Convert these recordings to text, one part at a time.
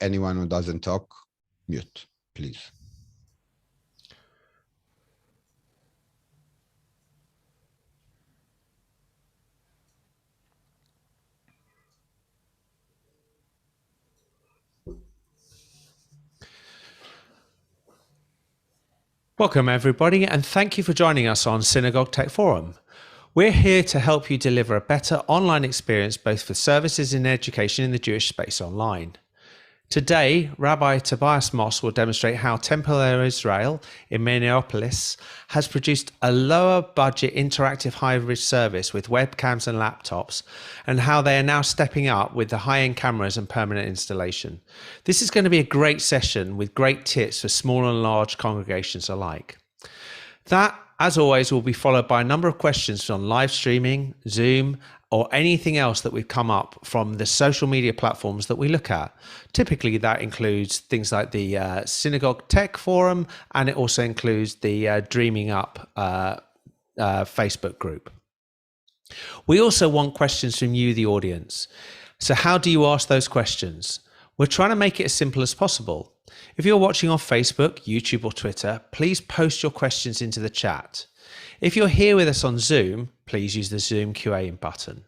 Anyone who doesn't talk, mute, please. Welcome everybody, and thank you for joining us on Synagogue Tech Forum. We're here to help you deliver a better online experience both for services in education in the Jewish space online. Today, Rabbi Tobias Moss will demonstrate how Temple Israel in Minneapolis has produced a lower budget interactive hybrid service with webcams and laptops, and how they are now stepping up with the high-end cameras and permanent installation. This is going to be a great session with great tips for small and large congregations alike. That, as always, will be followed by a number of questions on live streaming, Zoom, or anything else that we've come up from the social media platforms that we look at. Typically, that includes things like the Synagogue Tech Forum, and it also includes the Dreaming Up Facebook group. We also want questions from you, the audience. So how do you ask those questions? We're trying to make it as simple as possible. If you're watching on Facebook, YouTube, or Twitter, please post your questions into the chat. If you're here with us on Zoom, please use the Zoom Q&A button.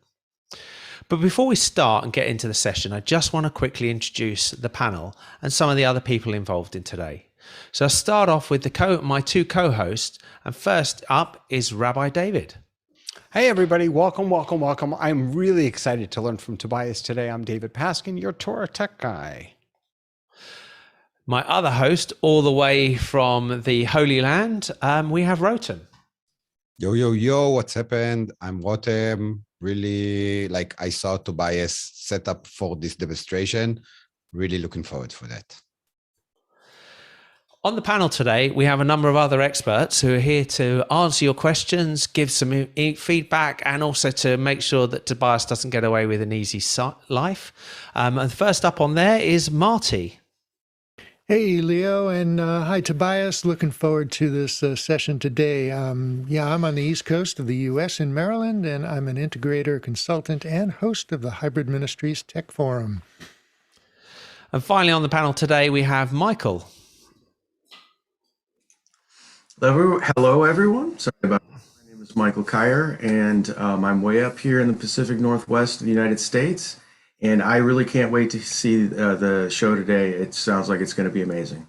But before we start and get into the session, I just want to quickly introduce the panel and some of the other people involved in today. So I'll start off with my two co-hosts, and first up is Rabbi David. Hey everybody, welcome, welcome, welcome. I'm really excited to learn from Tobias today. I'm David Paskin, your Torah tech guy. My other host, all the way from the Holy Land, we have Rotem. Yo, yo, yo, what's happened? I'm Rotem. Really, I saw Tobias set up for this demonstration. Really looking forward for that. On the panel today, we have a number of other experts who are here to answer your questions, give some feedback, and also to make sure that Tobias doesn't get away with an easy life. And first up on there is Marty. Hey, Leo, and hi, Tobias. Looking forward to this session today. I'm on the East Coast of the U.S. in Maryland, and I'm an integrator, consultant, and host of the Hybrid Ministries Tech Forum. And finally on the panel today, we have Michael. Hello, everyone. Sorry about that. My name is Michael Kyer, and I'm way up here in the Pacific Northwest of the United States. And I really can't wait to see the show today. It sounds like it's going to be amazing.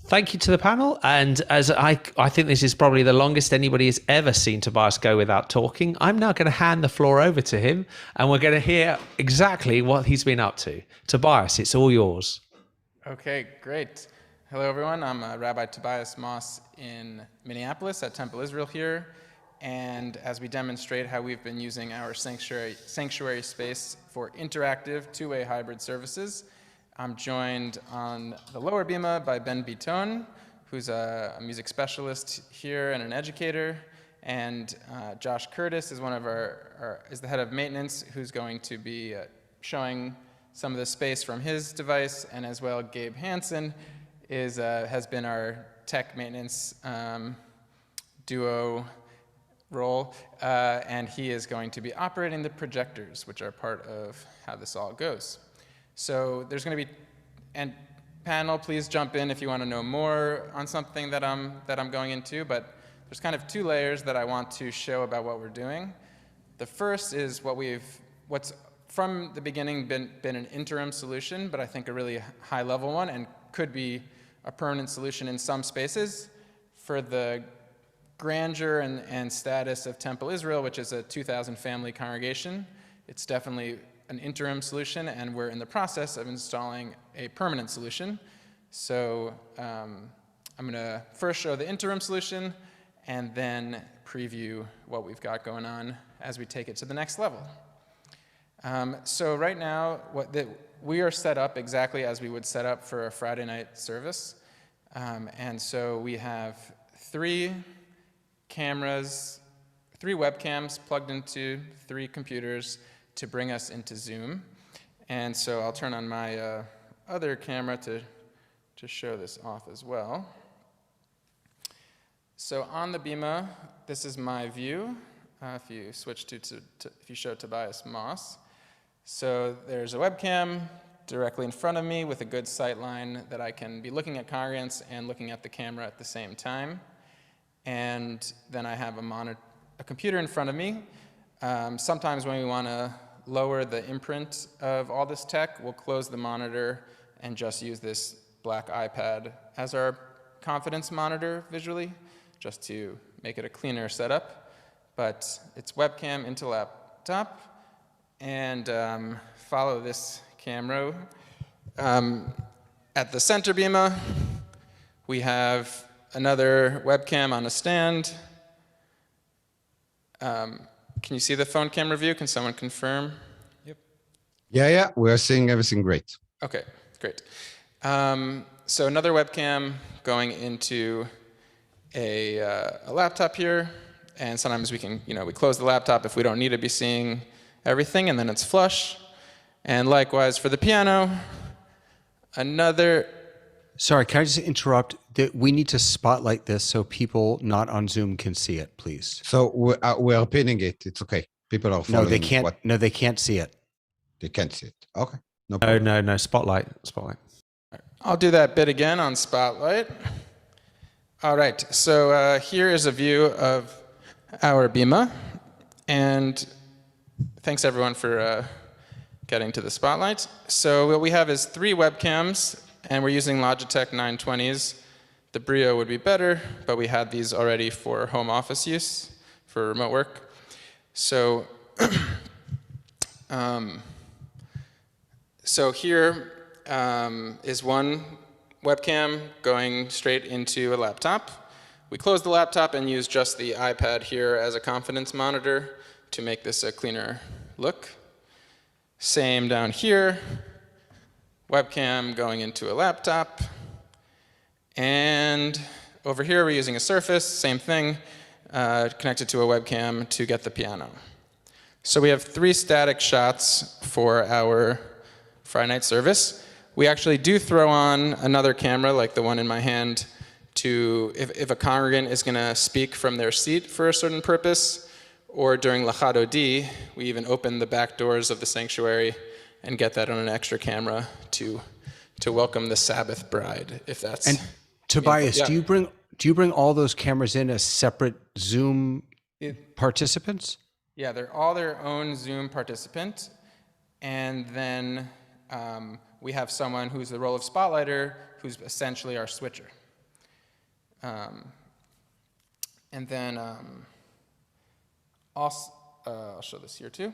Thank you to the panel. And as I think this is probably the longest anybody has ever seen Tobias go without talking, I'm now going to hand the floor over to him, and we're going to hear exactly what he's been up to. Tobias, it's all yours. Okay, great. Hello, everyone. I'm Rabbi Tobias Moss in Minneapolis at Temple Israel here. And as we demonstrate how we've been using our sanctuary space for interactive two-way hybrid services, I'm joined on the lower bima by Ben Biton, who's a music specialist here and an educator, and Josh Curtis is is the head of maintenance, who's going to be showing some of the space from his device, and as well Gabe Hansen has been our tech maintenance duo role, and he is going to be operating the projectors, which are part of how this all goes. So there's going to be, and panel, please jump in if you want to know more on something that I'm going into, but there's kind of two layers that I want to show about what we're doing. The first is what's from the beginning been an interim solution, but I think a really high level one, and could be a permanent solution in some spaces for the grandeur and status of Temple Israel, which is a 2,000 family congregation. It's definitely an interim solution, and we're in the process of installing a permanent solution. So I'm going to first show the interim solution and then preview what we've got going on as we take it to the next level. So right now, we are set up exactly as we would set up for a Friday night service. And so we have three webcams plugged into three computers to bring us into Zoom. And so I'll turn on my other camera to show this off as well. So on the bima, this is my view. If you switch if you show Tobias Moss. So there's a webcam directly in front of me with a good sight line that I can be looking at congregants and looking at the camera at the same time. And then I have a computer in front of me. Sometimes when we want to lower the imprint of all this tech, we'll close the monitor and just use this black iPad as our confidence monitor visually, just to make it a cleaner setup. But it's webcam into laptop, and follow this camera. At the center bima, we have another webcam on a stand. Can you see the phone camera view? Can someone confirm? Yep. Yeah, we're seeing everything great. Okay, great. So another webcam going into a laptop here, and sometimes we can, we close the laptop if we don't need to be seeing everything, and then it's flush. And likewise for the piano, another. Sorry, can I just interrupt? We need to spotlight this so people not on Zoom can see it, please. So we're pinning it. It's okay. People are following. No, they can't. No, they can't see it. They can't see it. Okay. No problem. No. Spotlight. I'll do that bit again on Spotlight. All right, so here is a view of our bima, and thanks everyone for getting to the Spotlight. So what we have is 3 webcams, and we're using Logitech 920s. The Brio would be better, but we had these already for home office use, for remote work. So, so here is one webcam going straight into a laptop. We close the laptop and use just the iPad here as a confidence monitor to make this a cleaner look. Same down here, webcam going into a laptop. And over here we're using a Surface, same thing, connected to a webcam to get the piano. So we have 3 static shots for our Friday night service. We actually do throw on another camera, like the one in my hand, to if a congregant is going to speak from their seat for a certain purpose, or during Lachad Odi, we even open the back doors of the sanctuary and get that on an extra camera to welcome the Sabbath bride, if that's. And Tobias, yeah. do you bring all those cameras in as separate Zoom participants? Yeah, they're all their own Zoom participant, and then we have someone who's the role of spotlighter, who's essentially our switcher. And then also, I'll show this here too.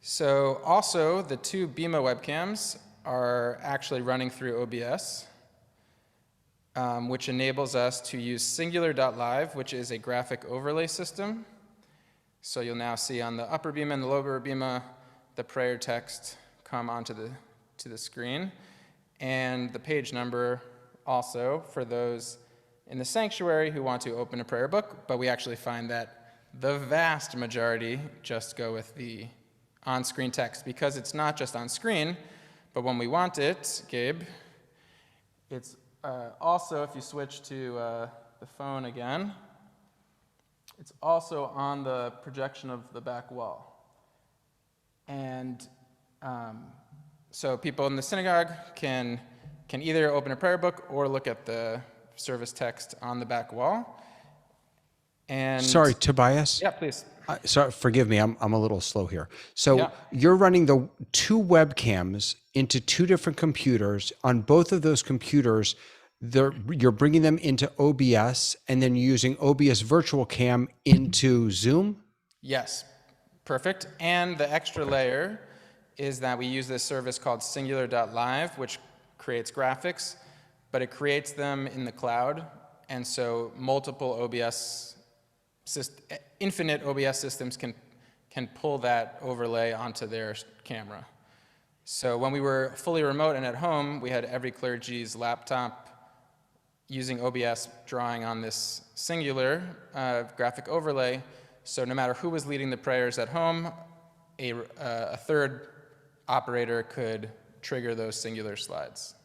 So also the 2 Bima webcams are actually running through OBS, which enables us to use Singular.live, which is a graphic overlay system. So you'll now see on the upper Bima and the lower Bima, the prayer text come onto the screen, and the page number also for those in the sanctuary who want to open a prayer book, but we actually find that the vast majority just go with the on-screen text, because it's not just on screen, but when we want it, Gabe, it's also, if you switch to the phone again, it's also on the projection of the back wall. And so people in the synagogue can either open a prayer book or look at the service text on the back wall. And sorry, Tobias. Yeah, please. Sorry, forgive me. I'm a little slow here. So You're running the 2 webcams into 2 different computers. On both of those computers, you're bringing them into OBS, and then using OBS Virtual Cam into Zoom? Yes, perfect. And the extra layer is that we use this service called Singular.live, which creates graphics, but it creates them in the cloud. And so multiple infinite OBS systems can pull that overlay onto their camera. So when we were fully remote and at home, we had every clergy's laptop using OBS drawing on this singular graphic overlay. So no matter who was leading the prayers at home, a third operator could trigger those singular slides.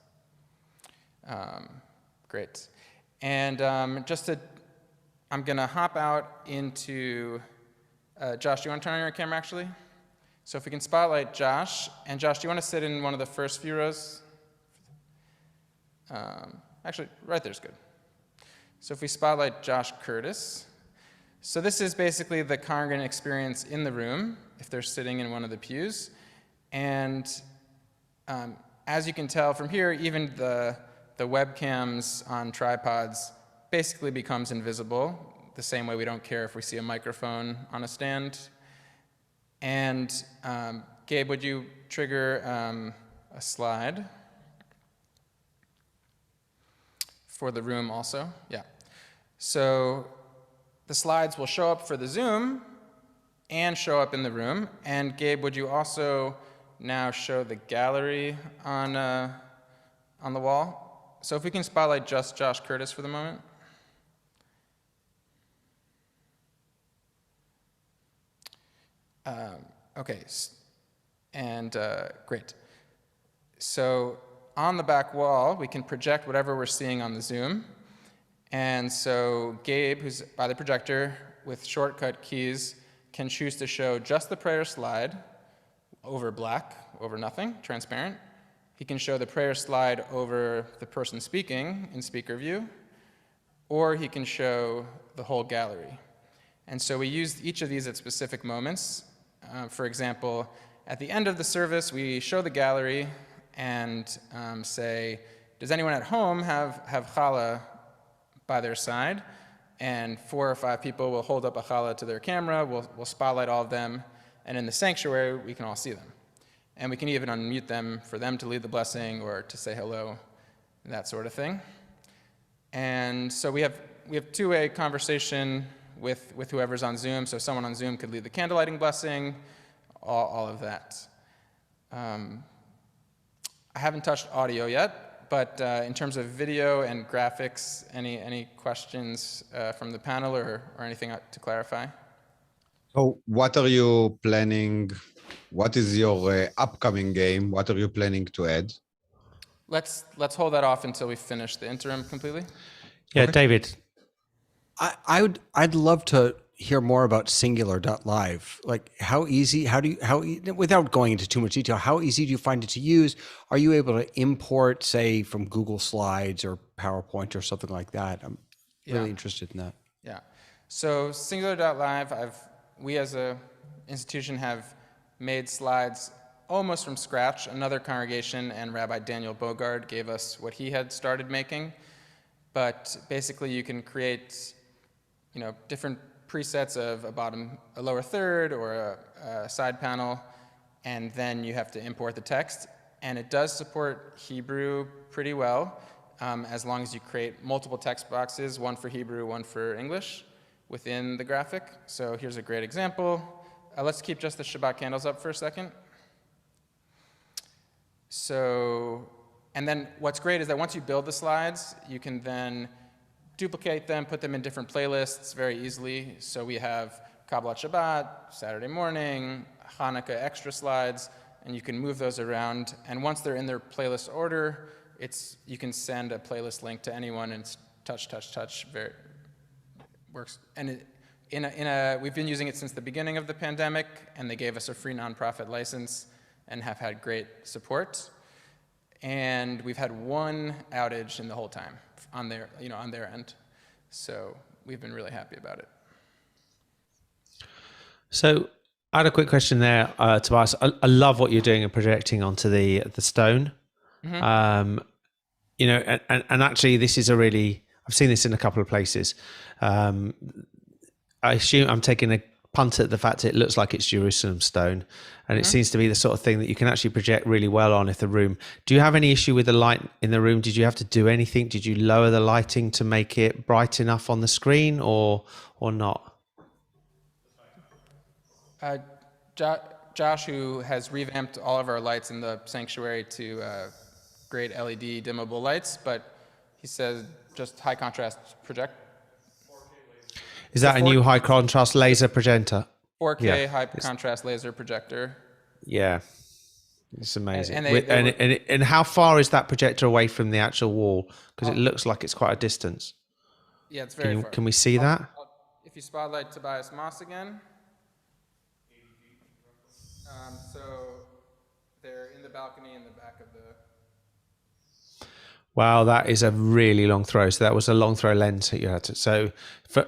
Great. And I'm going to hop out into, Josh, do you want to turn on your camera actually? So if we can spotlight Josh, and Josh, do you want to sit in one of the first few rows? Actually, right there's good. So if we spotlight Josh Curtis, so this is basically the congregant experience in the room, if they're sitting in one of the pews. And as you can tell from here, even the webcams on tripods basically becomes invisible, the same way we don't care if we see a microphone on a stand. And Gabe, would you trigger a slide for the room also? Yeah. So the slides will show up for the Zoom and show up in the room. And Gabe, would you also now show the gallery on the wall? So if we can spotlight just Josh Curtis for the moment. Okay, and great. So on the back wall, we can project whatever we're seeing on the Zoom. And so Gabe, who's by the projector with shortcut keys, can choose to show just the prayer slide over black, over nothing, transparent. He can show the prayer slide over the person speaking in speaker view, or he can show the whole gallery. And so we used each of these at specific moments. For example, at the end of the service, we show the gallery and say, does anyone at home have challah by their side? And 4 or 5 people will hold up a challah to their camera, we'll spotlight all of them, and in the sanctuary, we can all see them. And we can even unmute them for them to lead the blessing or to say hello, that sort of thing. And so we have two-way conversation with whoever's on Zoom. So someone on Zoom could lead the candlelighting blessing, all of that. I haven't touched audio yet, but in terms of video and graphics, any questions from the panel or anything to clarify? So what are you planning? What is your upcoming game? What are you planning to add? Let's hold that off until we finish the interim completely. Yeah, Okay. David. I'd love to hear more about Singular.live. Like without going into too much detail, how easy do you find it to use? Are you able to import, say, from Google Slides or PowerPoint or something like that? I'm really interested in that. Yeah. So Singular.live, we as a institution have made slides almost from scratch. Another congregation and Rabbi Daniel Bogard gave us what he had started making. But basically you can create different presets of a lower third or a side panel, and then you have to import the text. And it does support Hebrew pretty well, as long as you create multiple text boxes, one for Hebrew, one for English, within the graphic. So here's a great example. Let's keep just the Shabbat candles up for a second. So, and then what's great is that once you build the slides, you can then duplicate them, put them in different playlists very easily. So we have Kabbalat Shabbat, Saturday morning, Hanukkah extra slides, and you can move those around. And once they're in their playlist order, you can send a playlist link to anyone, and it's touch. Very works. And we've been using it since the beginning of the pandemic, and they gave us a free nonprofit license and have had great support. And we've had one outage in the whole time on their end. So we've been really happy about it. So I had a quick question there, Tobias. I love what you're doing and projecting onto the stone. Mm-hmm. And actually this is I've seen this in a couple of places. I assume I'm taking a punt at the fact it looks like it's Jerusalem stone, and it seems to be the sort of thing that you can actually project really well on if the room. Do you have any issue with the light in the room? Did you have to do anything? Did you lower the lighting to make it bright enough on the screen, or not? Josh, who has revamped all of our lights in the sanctuary to great LED dimmable lights, but he says just high contrast project. Is that a new high contrast laser projector? 4K high contrast laser projector. Yeah, it's amazing. And how far is that projector away from the actual wall? Because it looks like it's quite a distance. Yeah, it's very far. Can we see that? If you spotlight Tobias Moss again. So they're in the balcony in the back of the. Wow, that is a really long throw. So that was a long throw lens that you had to. So for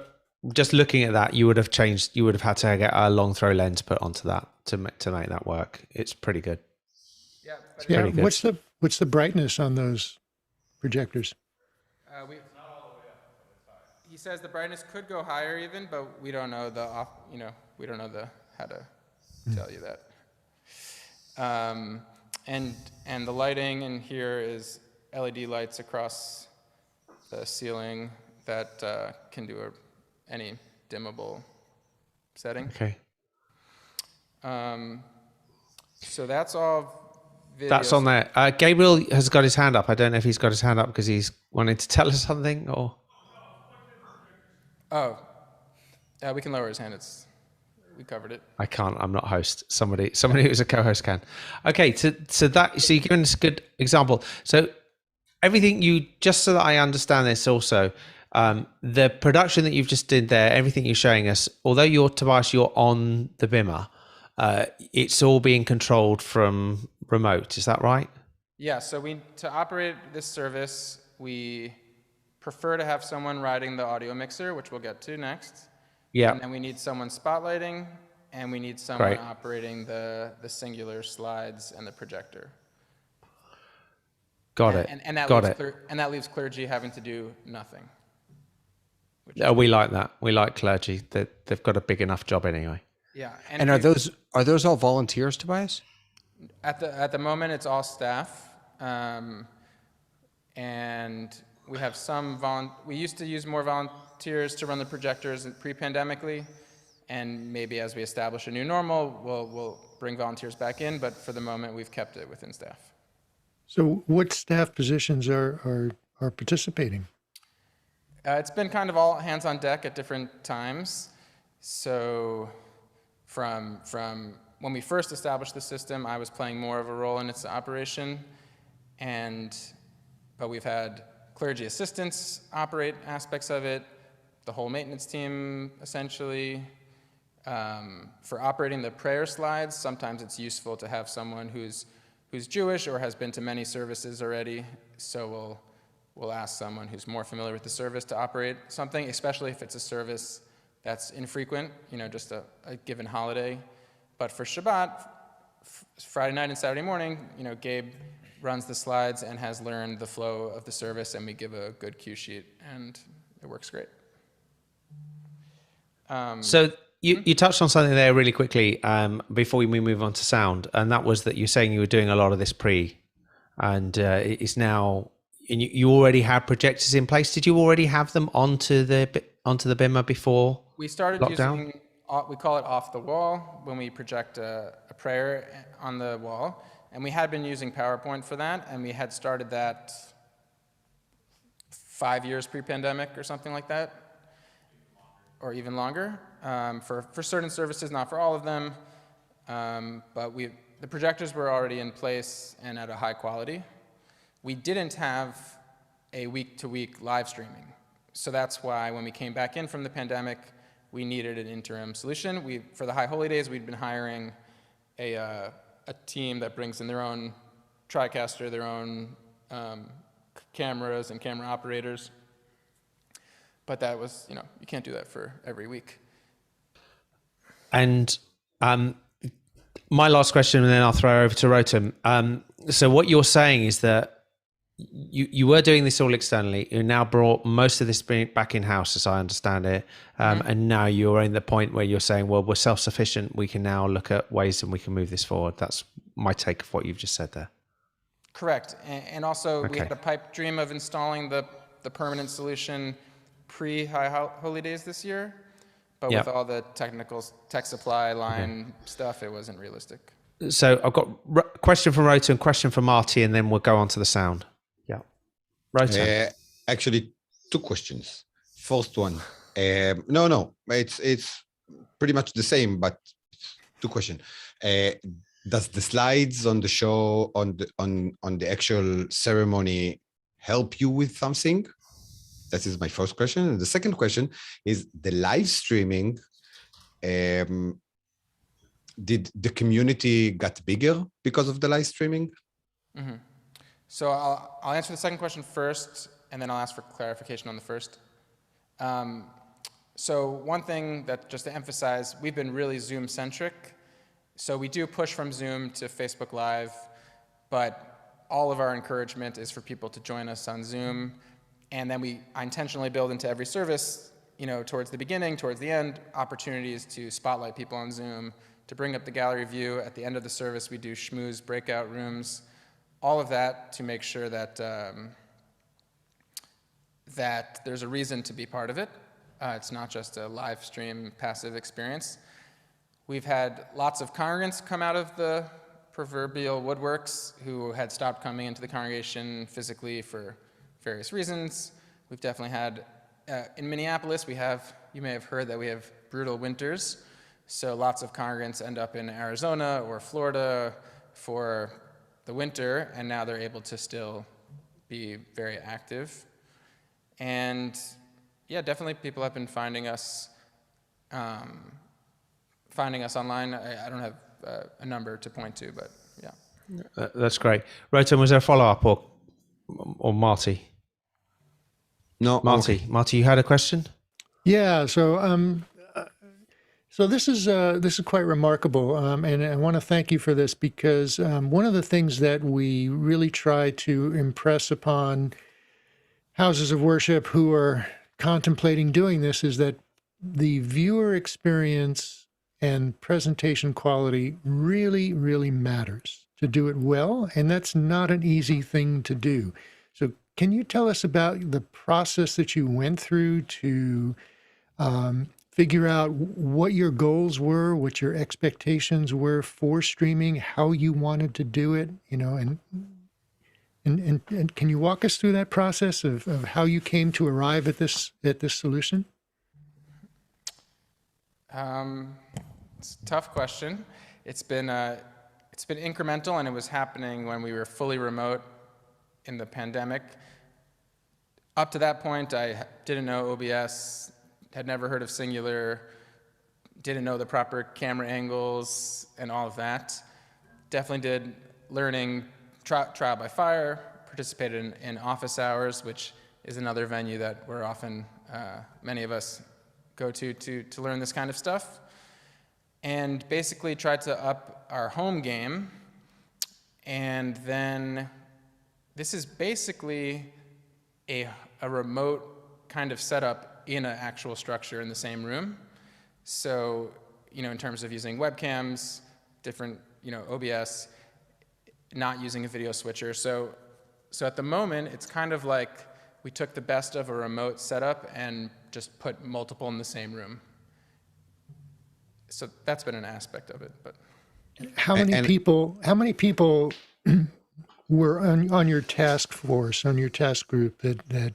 just looking at that, you would have had to get a long throw lens put onto that to make that work. It's pretty good. Yeah. But Yeah. pretty good. What's the brightness on those projectors? He says the brightness could go higher even, but we don't know we don't know how to tell you that. And the lighting in here is LED lights across the ceiling that can do any dimmable setting. Okay. So that's all. Videos. That's on there. Gabriel has got his hand up. I don't know if he's got his hand up because he's wanting to tell us something or. Oh, we can lower his hand. We covered it. I can't. I'm not host. Somebody who's a co-host can. Okay. So you're giving us a good example. So everything just so that I understand this also, the production that you've just did there, everything you're showing us, although Tobias, you're on the Bimmer, it's all being controlled from remote. Is that right? Yeah. So to operate this service, we prefer to have someone riding the audio mixer, which we'll get to next. Yeah. And then we need someone spotlighting, and we need someone operating the singular slides and the projector. Got it. And that leaves clergy having to do nothing. We like that. We like clergy. They've got a big enough job anyway. Yeah. And are those all volunteers, Tobias? At the moment, it's all staff, and we have we used to use more volunteers to run the projectors pre-pandemically, and maybe as we establish a new normal, we'll bring volunteers back in, but for the moment, we've kept it within staff. So what staff positions are participating? It's been kind of all hands on deck at different times. So from when we first established the system, I was playing more of a role in its operation, but we've had clergy assistants operate aspects of it, the whole maintenance team essentially. For operating the prayer slides, sometimes it's useful to have someone who's Jewish or has been to many services already, so we'll ask someone who's more familiar with the service to operate something, especially if it's a service that's infrequent, just a given holiday. But for Shabbat, Friday night and Saturday morning, Gabe runs the slides and has learned the flow of the service, and we give a good cue sheet, and it works great. So you touched on something there really quickly before we move on to sound, and that was that you're saying you were doing a lot of this and it's now, and you already have projectors in place. Did you already have them onto the Bimmer before we started lockdown? Using, we call it off the wall, when we project a prayer on the wall. And we had been using PowerPoint for that, and we had started that 5 years pre-pandemic or something like that, or even longer, for certain services, not for all of them. But the projectors were already in place and at a high quality. We didn't have a week-to-week live streaming. So that's why when we came back in from the pandemic, we needed an interim solution. For the High Holy Days, we'd been hiring a team that brings in their own Tricaster, their own cameras and camera operators. But that was, you can't do that for every week. And my last question, and then I'll throw over to Rotem. So what you're saying is that you were doing this all externally. You now brought most of this back in-house, as I understand it. And now you're in the point where you're saying, well, we're self-sufficient. We can now look at ways and we can move this forward. That's my take of what you've just said there. Correct. And also we had a pipe dream of installing the permanent solution pre-High Holy Days this year. But with all the tech supply line stuff, it wasn't realistic. So I've got a question from Rota and question from Marty, and then we'll go on to the sound. Yeah. Rota. Actually, two questions. First one. No. It's pretty much the same, but two questions. Does the slides on the show, on the actual ceremony, help you with something? That is my first question. And the second question is the live streaming. did the community got bigger because of the live streaming? Mm-hmm. So I'll answer the second question first, and then I'll ask for clarification on the first. So one thing that, just to emphasize, we've been really Zoom-centric. So we do push from Zoom to Facebook Live, but all of our encouragement is for people to join us on Zoom. And then I intentionally build into every service, towards the beginning, towards the end, opportunities to spotlight people on Zoom, to bring up the gallery view. At the end of the service, we do schmooze breakout rooms, all of that to make sure that that there's a reason to be part of it. It's not just a live stream passive experience. We've had lots of congregants come out of the proverbial woodworks who had stopped coming into the congregation physically for various reasons. We've definitely had, in Minneapolis, you may have heard that we have brutal winters. So lots of congregants end up in Arizona or Florida for the winter, and now they're able to still be very active. And yeah, definitely people have been finding us online. I don't have a number to point to, but yeah. That's great. Rotem, was there a follow-up or Marty? No, Marty. okay. Marty, you had a question? Yeah. So this is quite remarkable, and I want to thank you for this because one of the things that we really try to impress upon houses of worship who are contemplating doing this is that the viewer experience and presentation quality really, really matters to do it well, and that's not an easy thing to do. So can you tell us about the process that you went through to figure out what your goals were, what your expectations were for streaming, how you wanted to do it, and can you walk us through that process of how you came to arrive at this solution? It's a tough question. It's been incremental, and it was happening when we were fully remote in the pandemic. Up to that point, I didn't know OBS, had never heard of Singular, didn't know the proper camera angles and all of that. Definitely did learning trial by fire, participated in office hours, which is another venue that we're often, many of us go to learn this kind of stuff. And basically tried to up our home game. And then this is basically a remote kind of setup in an actual structure in the same room. So, in terms of using webcams, different, OBS, not using a video switcher. So at the moment, it's kind of like we took the best of a remote setup and just put multiple in the same room. So that's been an aspect of it. But how many people were on your task force, on your task group that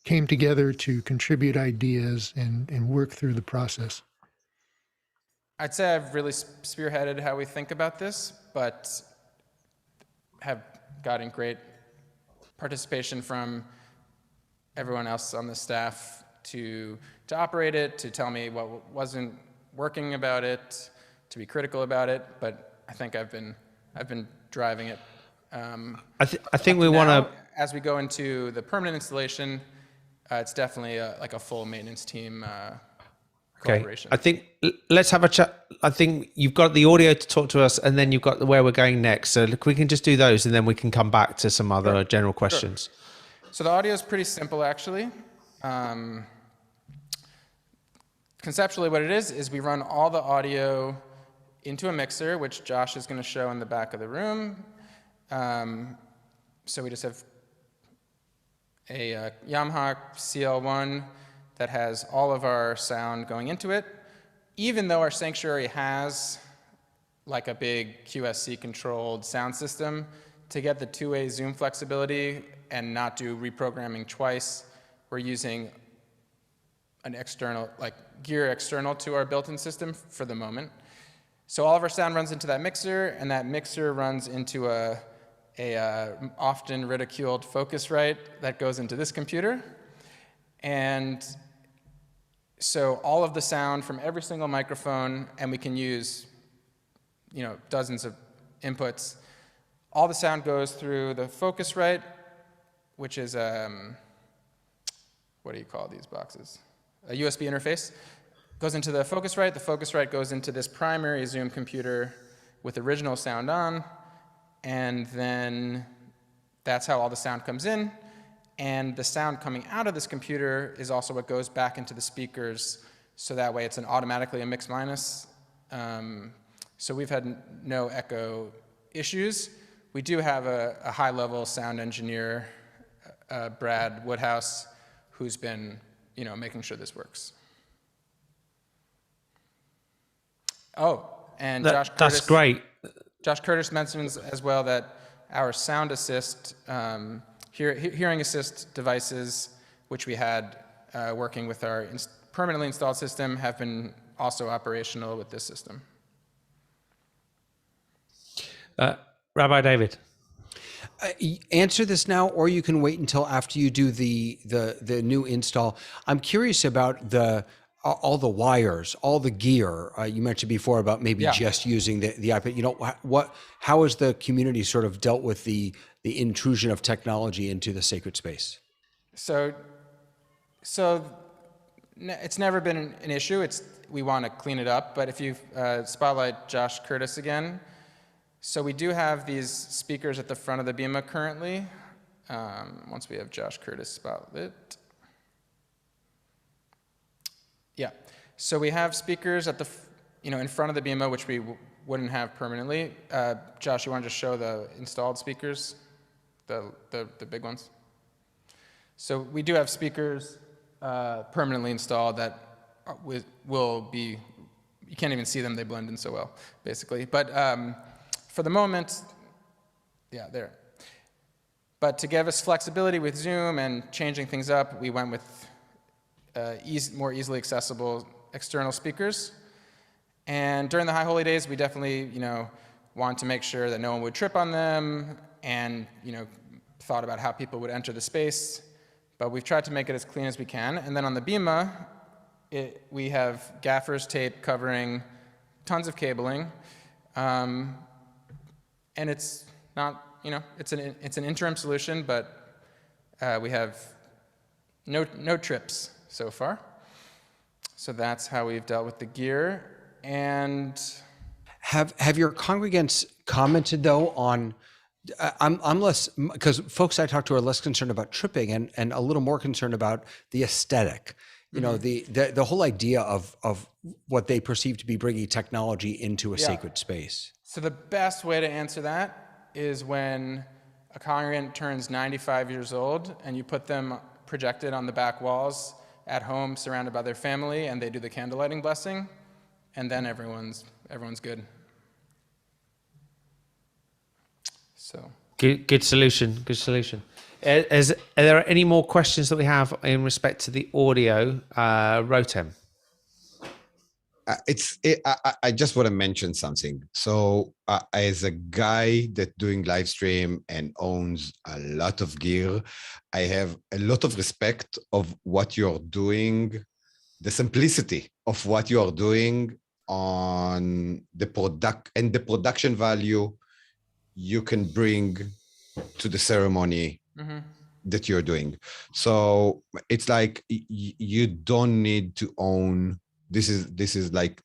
came together to contribute ideas and work through the process? I'd say I've really spearheaded how we think about this, but have gotten great participation from everyone else on the staff to operate it, to tell me what wasn't working about it, to be critical about it. But I think I've been driving it. I think we want to, as we go into the permanent installation, it's definitely like a full maintenance team collaboration. I think let's have a chat. I think you've got the audio to talk to us, and then you've got where we're going next. So we can just do those, and then we can come back to some other general questions. Sure. So the audio is pretty simple, actually. Conceptually, what it is we run all the audio into a mixer, which Josh is going to show in the back of the room. So we just have a Yamaha CL1 that has all of our sound going into it. Even though our sanctuary has like a big QSC controlled sound system, to get the two-way zoom flexibility and not do reprogramming twice, we're using an external, like gear external to our built-in system for the moment. So all of our sound runs into that mixer, and that mixer runs into a often ridiculed Focusrite that goes into this computer. And so all of the sound from every single microphone, and we can use dozens of inputs. All the sound goes through the Focusrite, which is what do you call these boxes? A USB interface. Goes into the Focusrite. The Focusrite goes into this primary Zoom computer with original sound on, and then that's how all the sound comes in. And the sound coming out of this computer is also what goes back into the speakers, so that way it's automatically a mix minus. So we've had no echo issues. We do have a high-level sound engineer, Brad Woodhouse, who's been making sure this works. Oh, and Josh Curtis. That's great. Josh Curtis mentions as well that our sound assist, hearing assist devices, which we had working with our permanently installed system, have been also operational with this system. Rabbi David. Answer this now, or you can wait until after you do the new install. I'm curious about all the wires, all the gear. You mentioned before about maybe just using the iPad. How has the community sort of dealt with the intrusion of technology into the sacred space? So it's never been an issue. We want to clean it up. But if you spotlight Josh Curtis again. So we do have these speakers at the front of the Bima currently. Once we have Josh Curtis spotlit. Yeah. So we have speakers at in front of the Bima, which we wouldn't have permanently. Josh, you want to just show the installed speakers, the big ones? So we do have speakers permanently installed that will be. You can't even see them; they blend in so well, basically. But for the moment, yeah, there. But to give us flexibility with Zoom and changing things up, we went with more easily accessible external speakers. And during the High Holy Days, we definitely, wanted to make sure that no one would trip on them, and thought about how people would enter the space. But we've tried to make it as clean as we can. And then on the Bima, we have gaffer's tape covering tons of cabling. And it's not, it's an interim solution, but we have no trips so far. So that's how we've dealt with the gear. And have your congregants commented though on? I'm less, because folks I talk to are less concerned about tripping and a little more concerned about the aesthetic. The whole idea of what they perceive to be bringing technology into a sacred space. So the best way to answer that is when a congregant turns 95 years old and you put them projected on the back walls at home surrounded by their family, and they do the candlelighting blessing, and then everyone's good. So Good solution. Good solution. Are there any more questions that we have in respect to the audio? Rotem. I just want to mention something. So as a guy that doing live stream and owns a lot of gear, I have a lot of respect of what you're doing, the simplicity of what you are doing on the production value you can bring to the ceremony that you're doing. So it's like you don't need to own. This is like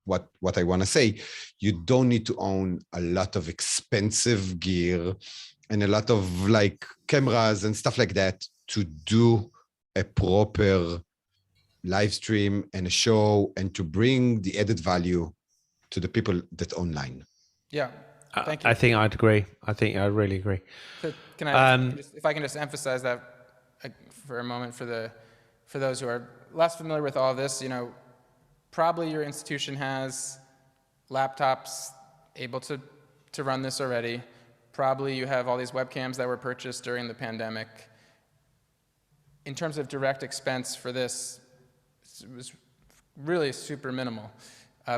what I want to say. You don't need to own a lot of expensive gear and a lot of like cameras and stuff like that to do a proper live stream and a show and to bring the added value to the people that online. Yeah. Thank you. I think I'd agree. I think I really agree. So if I can just emphasize that for a moment for those who are less familiar with all of this, probably your institution has laptops able to run this already. Probably you have all these webcams that were purchased during the pandemic. In terms of direct expense for this, it was really super minimal.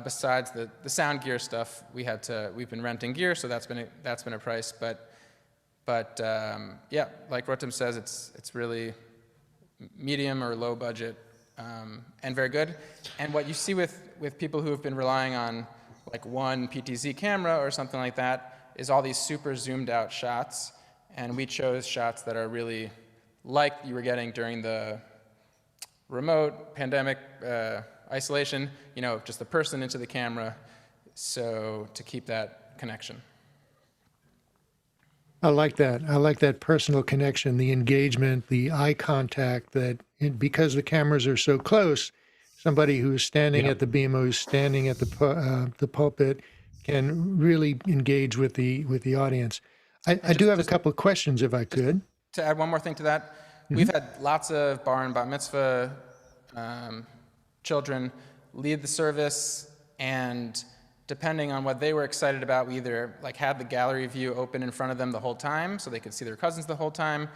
Besides the sound gear stuff, we've been renting gear, so that's been a price. But yeah, like Rotem says, it's really medium or low budget and very good. And what you see with people who have been relying on like one PTZ camera or something like that, is all these super zoomed out shots. And we chose shots that are really like you were getting during the remote pandemic isolation, just the person into the camera, so to keep that connection. I like that. I like that personal connection, the engagement, the eye contact, because the cameras are so close, somebody who's standing at the bema, who's standing at the pulpit, can really engage with the audience. I do have a couple of questions, if I could. To add one more thing to that, we've had lots of bar and bat mitzvah children lead the service, and depending on what they were excited about, we either had the gallery view open in front of them the whole time so they could see their cousins the whole time,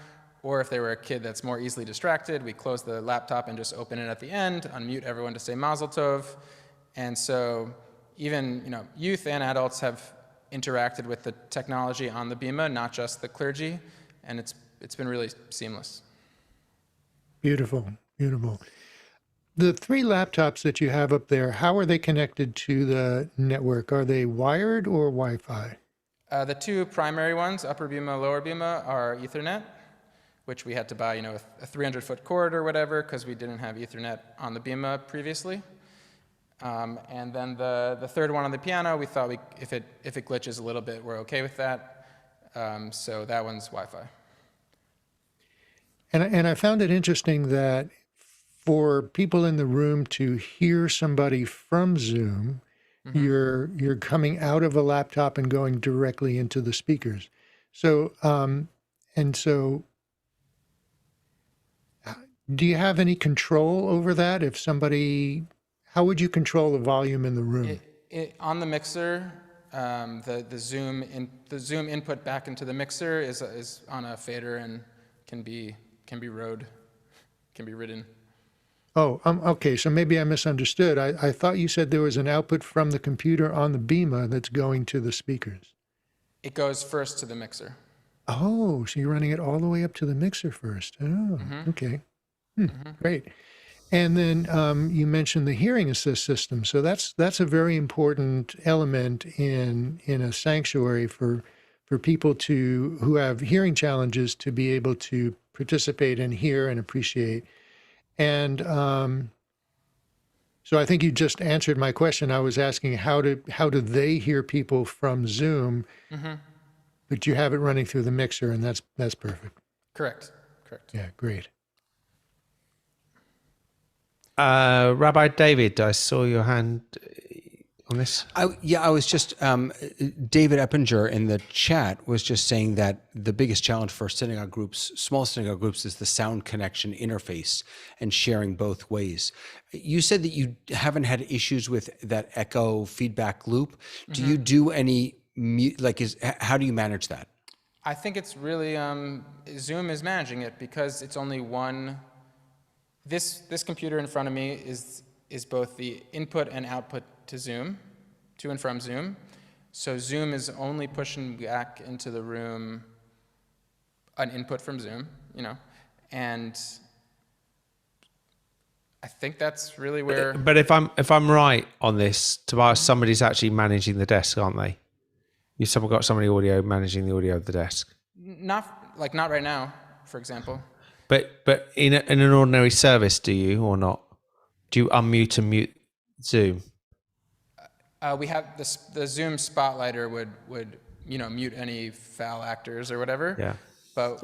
or if they were a kid that's more easily distracted, we close the laptop and just open it at the end, unmute everyone to say Mazel Tov. And so even youth and adults have interacted with the technology on the bema, not just the clergy, and it's been really seamless. Beautiful, beautiful. The 3 laptops that you have up there, how are they connected to the network? Are they wired or Wi-Fi? The 2 primary ones, upper bema, lower bema, are Ethernet, which we had to buy, a 300-foot cord or whatever, because we didn't have Ethernet on the bema previously. And then the third one on the piano, we thought if it glitches a little bit, we're okay with that. So that one's Wi-Fi. And I found it interesting that for people in the room to hear somebody from Zoom, you're coming out of a laptop and going directly into the speakers. So do you have any control over that? How would you control the volume in the room? On the mixer, the Zoom input back into the mixer is on a fader and can be ridden. Oh, okay. So maybe I misunderstood. I thought you said there was an output from the computer on the bema that's going to the speakers. It goes first to the mixer. Oh, so you're running it all the way up to the mixer first. Oh, okay. Great. And then you mentioned the hearing assist system. So that's a very important element in a sanctuary for people who have hearing challenges to be able to participate and hear and appreciate. And so I think you just answered my question. I was asking how do they hear people from Zoom, but you have it running through the mixer, and that's perfect. Correct. Yeah, great. Rabbi David, I saw your hand on this. I was just, David Eppinger in the chat was just saying that the biggest challenge for synagogue groups, small synagogue groups, is the sound connection interface and sharing both ways. You said that you haven't had issues with that echo feedback loop. Do you do any, how do you manage that? I think it's really, Zoom is managing it because it's only one. This computer in front of me is both the input and output to Zoom, to and from Zoom. So Zoom is only pushing back into the room an input from Zoom, and I think that's really where. But if I'm right on this, Tobias, somebody's actually managing the desk, aren't they? You've got somebody audio managing the audio of the desk. Not right now, for example. But in an ordinary service, do you or not? Do you unmute and mute Zoom? We have the Zoom spotlighter would mute any foul actors or whatever. Yeah. But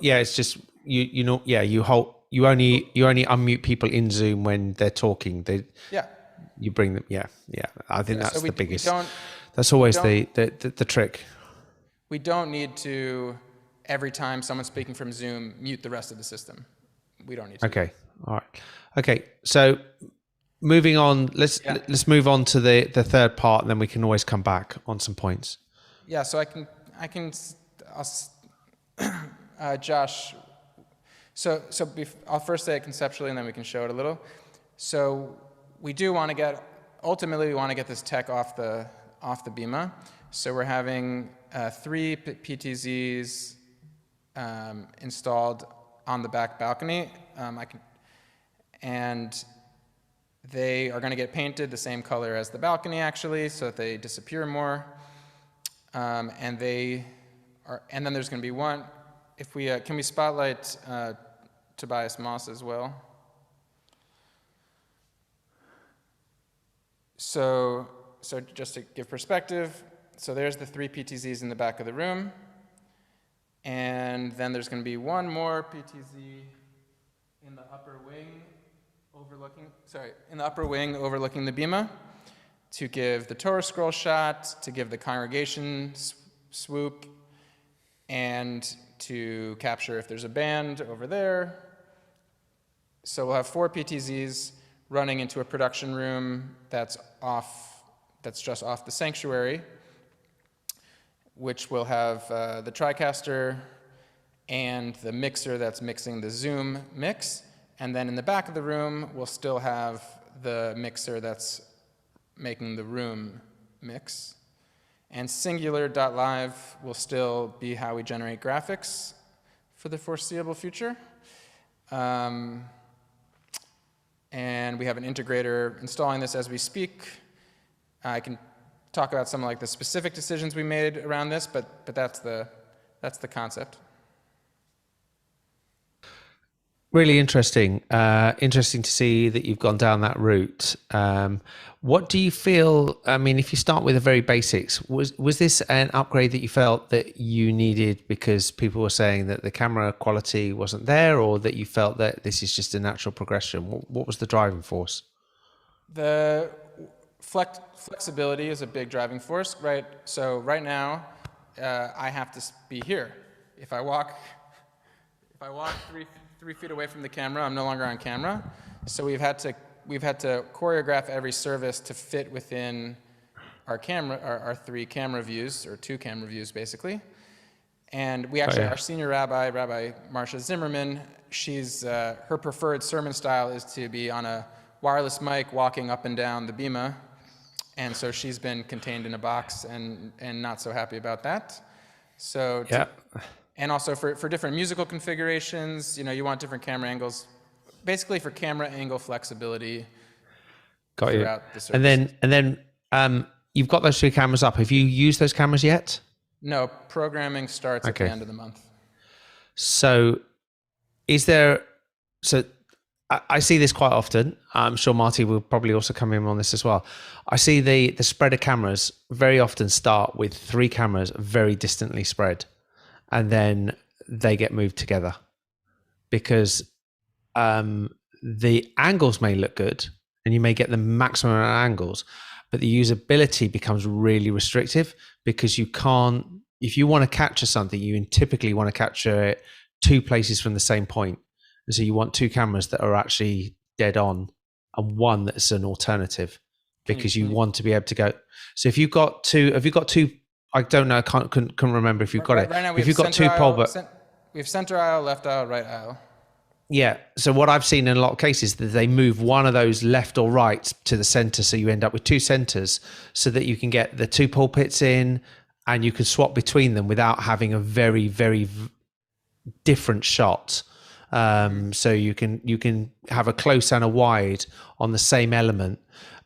it's just you only unmute people in Zoom when they're talking. You bring them. Yeah. I think that's the biggest. That's always the trick. We don't need to. Every time someone's speaking from Zoom, mute the rest of the system. We don't need to. Okay. All right. Okay. So moving on, let's move on to the third part, and then we can always come back on some points. Yeah. So Josh. I'll first say it conceptually, and then we can show it a little. So we want to get this tech off the bema. So we're having 3 PTZs. Installed on the back balcony, and They are going to get painted the same color as the balcony, actually, so that they disappear more. And then there's going to be one. If we can we spotlight Tobias Moss as well? So just to give perspective, so there's the 3 PTZs in the back of the room, and then there's going to be one more PTZ in the upper wing overlooking the bima, to give the Torah scroll shot, to give the congregation swoop, and to capture if there's a band over there. So we'll have 4 PTZs running into a production room that's just off the sanctuary, which will have the Tricaster and the mixer that's mixing the Zoom mix. And then in the back of the room, we'll still have the mixer that's making the room mix. And singular.live will still be how we generate graphics for the foreseeable future. And we have an integrator installing this as we speak. I can talk about some like the specific decisions we made around this, but that's the concept. Really interesting. Interesting to see that you've gone down that route. What do you feel? I mean, if you start with the very basics, was this an upgrade that you felt that you needed because people were saying that the camera quality wasn't there, or that you felt that this is just a natural progression? What was the driving force? The flexibility is a big driving force, right? So right now, I have to be here. If I walk 3 feet away from the camera, I'm no longer on camera. So we've had to choreograph every service to fit within our 3 camera views, or 2 camera views basically. And we actually, our senior rabbi, Rabbi Marcia Zimmerman, she's her preferred sermon style is to be on a wireless mic walking up and down the bima, and so she's been contained in a box and not so happy about that. So and also for different musical configurations, you want different camera angles, basically for camera angle flexibility. Got you. The service. And then you've got those 2 cameras up. Have you used those cameras yet? No, programming starts at the end of the month. So I see this quite often. I'm sure Marty will probably also come in on this as well. I see the spread of cameras very often start with 3 cameras very distantly spread, and then they get moved together because the angles may look good and you may get the maximum amount of angles, but the usability becomes really restrictive because you can't, if you want to capture something, you typically want to capture it 2 places from the same point. And so you want 2 cameras that are actually dead on and one that's an alternative, because you want to be able to go. So if you've got 2, I don't know, I couldn't remember if you've got it. Right now we have center aisle, left aisle, right aisle. Yeah. So what I've seen in a lot of cases that they move one of those left or right to the center, so you end up with 2 centers, so that you can get the 2 pulpits in, and you can swap between them without having a very, very different shot. So you can have a close and a wide on the same element.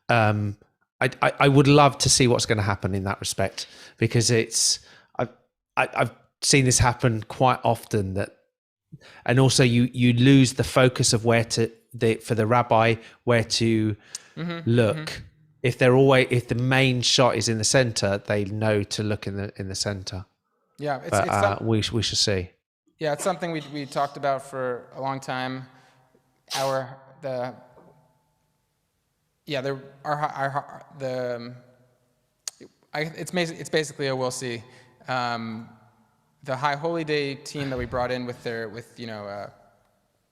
I would love to see what's going to happen in that respect, because I've seen this happen quite often, and also you lose the focus of for the rabbi where to look. Mm-hmm. If the main shot is in the center, they know to look in the center. Yeah, we shall see. Yeah, it's something we talked about for a long time. It's basically a we'll see. The High Holy Day team that we brought in with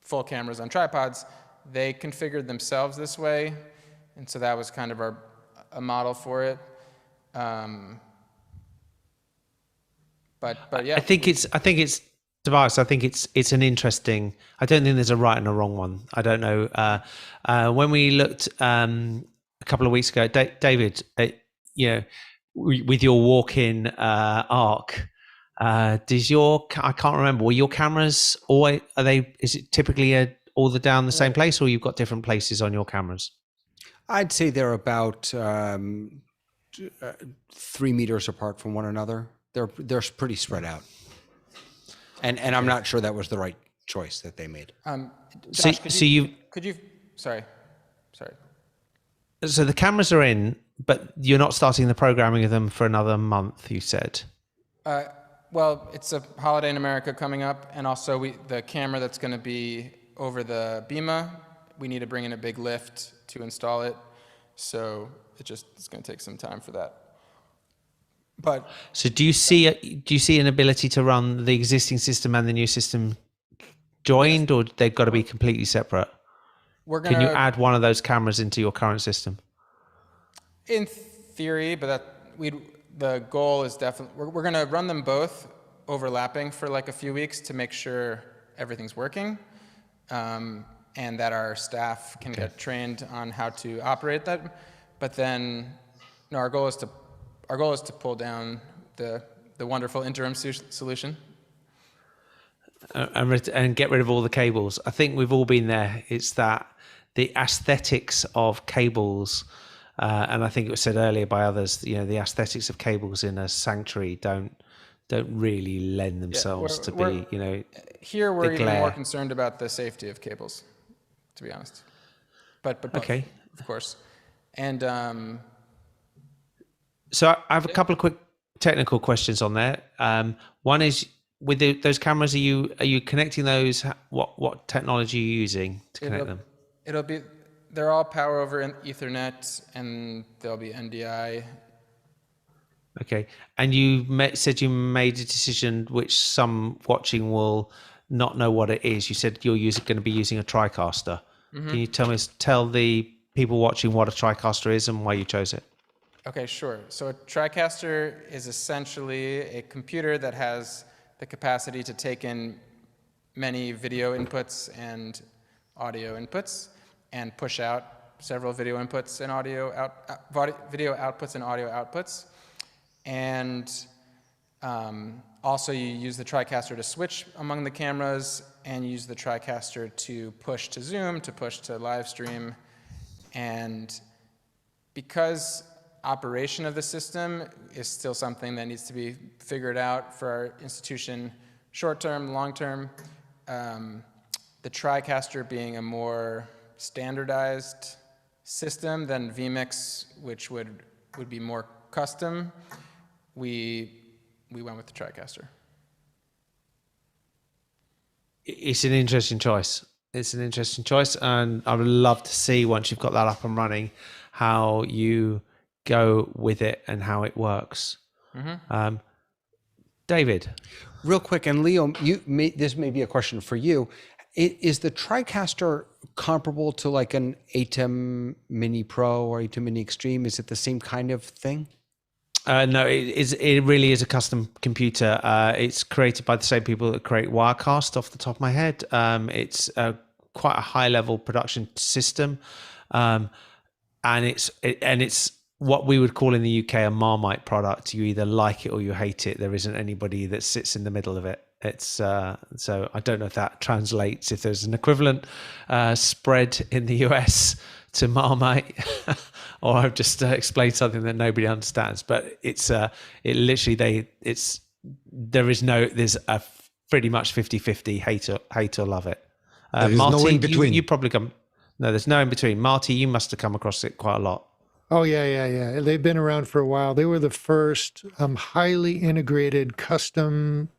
full cameras on tripods, they configured themselves this way, and so that was kind of a model for it. But yeah, I think it's Tobias, I think it's an interesting. I don't think there's a right and a wrong one. I don't know. When we looked a couple of weeks ago, David, with your walk-in arc, I can't remember. Were your cameras always? Is it typically all down the same place, or you've got different places on your cameras? I'd say they're about 3 meters apart from one another. They're pretty spread out. And I'm not sure that was the right choice that they made. Josh, sorry. So the cameras are in, but you're not starting the programming of them for another month, you said. Well, it's a holiday in America coming up, and also the camera that's going to be over the Bima, we need to bring in a big lift to install it. So it's going to take some time for that. But so do you see an ability to run the existing system and the new system joined, or they've got to be completely separate? Can you add one of those cameras into your current system? In theory, but the goal is definitely we're going to run them both overlapping for like a few weeks to make sure everything's working, and that our staff can get trained on how to operate that. But then, our goal is to pull down the wonderful interim solution. And get rid of all the cables. I think we've all been there. It's that the aesthetics of cables, and I think it was said earlier by others, the aesthetics of cables in a sanctuary don't really lend themselves to be, Here we're even more concerned about the safety of cables, to be honest. But both, okay, of course. And so I have a couple of quick technical questions on there. One is, with those cameras, are you connecting those? What technology are you using to connect them? They're all power over Ethernet, and they'll be NDI. Okay, and you said you made a decision which some watching will not know what it is. You said you're going to be using a Tricaster. Mm-hmm. Can you tell the people watching what a Tricaster is and why you chose it? Okay, sure. So a Tricaster is essentially a computer that has the capacity to take in many video inputs and audio inputs and push out several video inputs and video outputs and audio outputs. And also you use the Tricaster to switch among the cameras, and use the Tricaster to push to Zoom, to push to live stream. And because operation of the system is still something that needs to be figured out for our institution, short-term, long-term, the Tricaster being a more standardized system than vMix, which would be more custom, we went with the Tricaster. It's an interesting choice. And I would love to see, once you've got that up and running, how you go with it and how it works. Mm-hmm. David, real quick, and Leo, this may be a question for you. Is the Tricaster comparable to like an ATEM Mini Pro or ATEM Mini Extreme? Is it the same kind of thing? No, it really is a custom computer. It's created by the same people that create Wirecast, off the top of my head. It's quite a high level production system, and it's what we would call in the UK a Marmite product. You either like it or you hate it. There isn't anybody that sits in the middle of it. It's so I don't know if that translates, if there's an equivalent spread in the US to Marmite, or I've just explained something that nobody understands. But there's a pretty much 50-50 hate or love it. There's Marty, no in between. You probably there's no in between. Marty, you must have come across it quite a lot. Oh, yeah. They've been around for a while. They were the first highly integrated, custom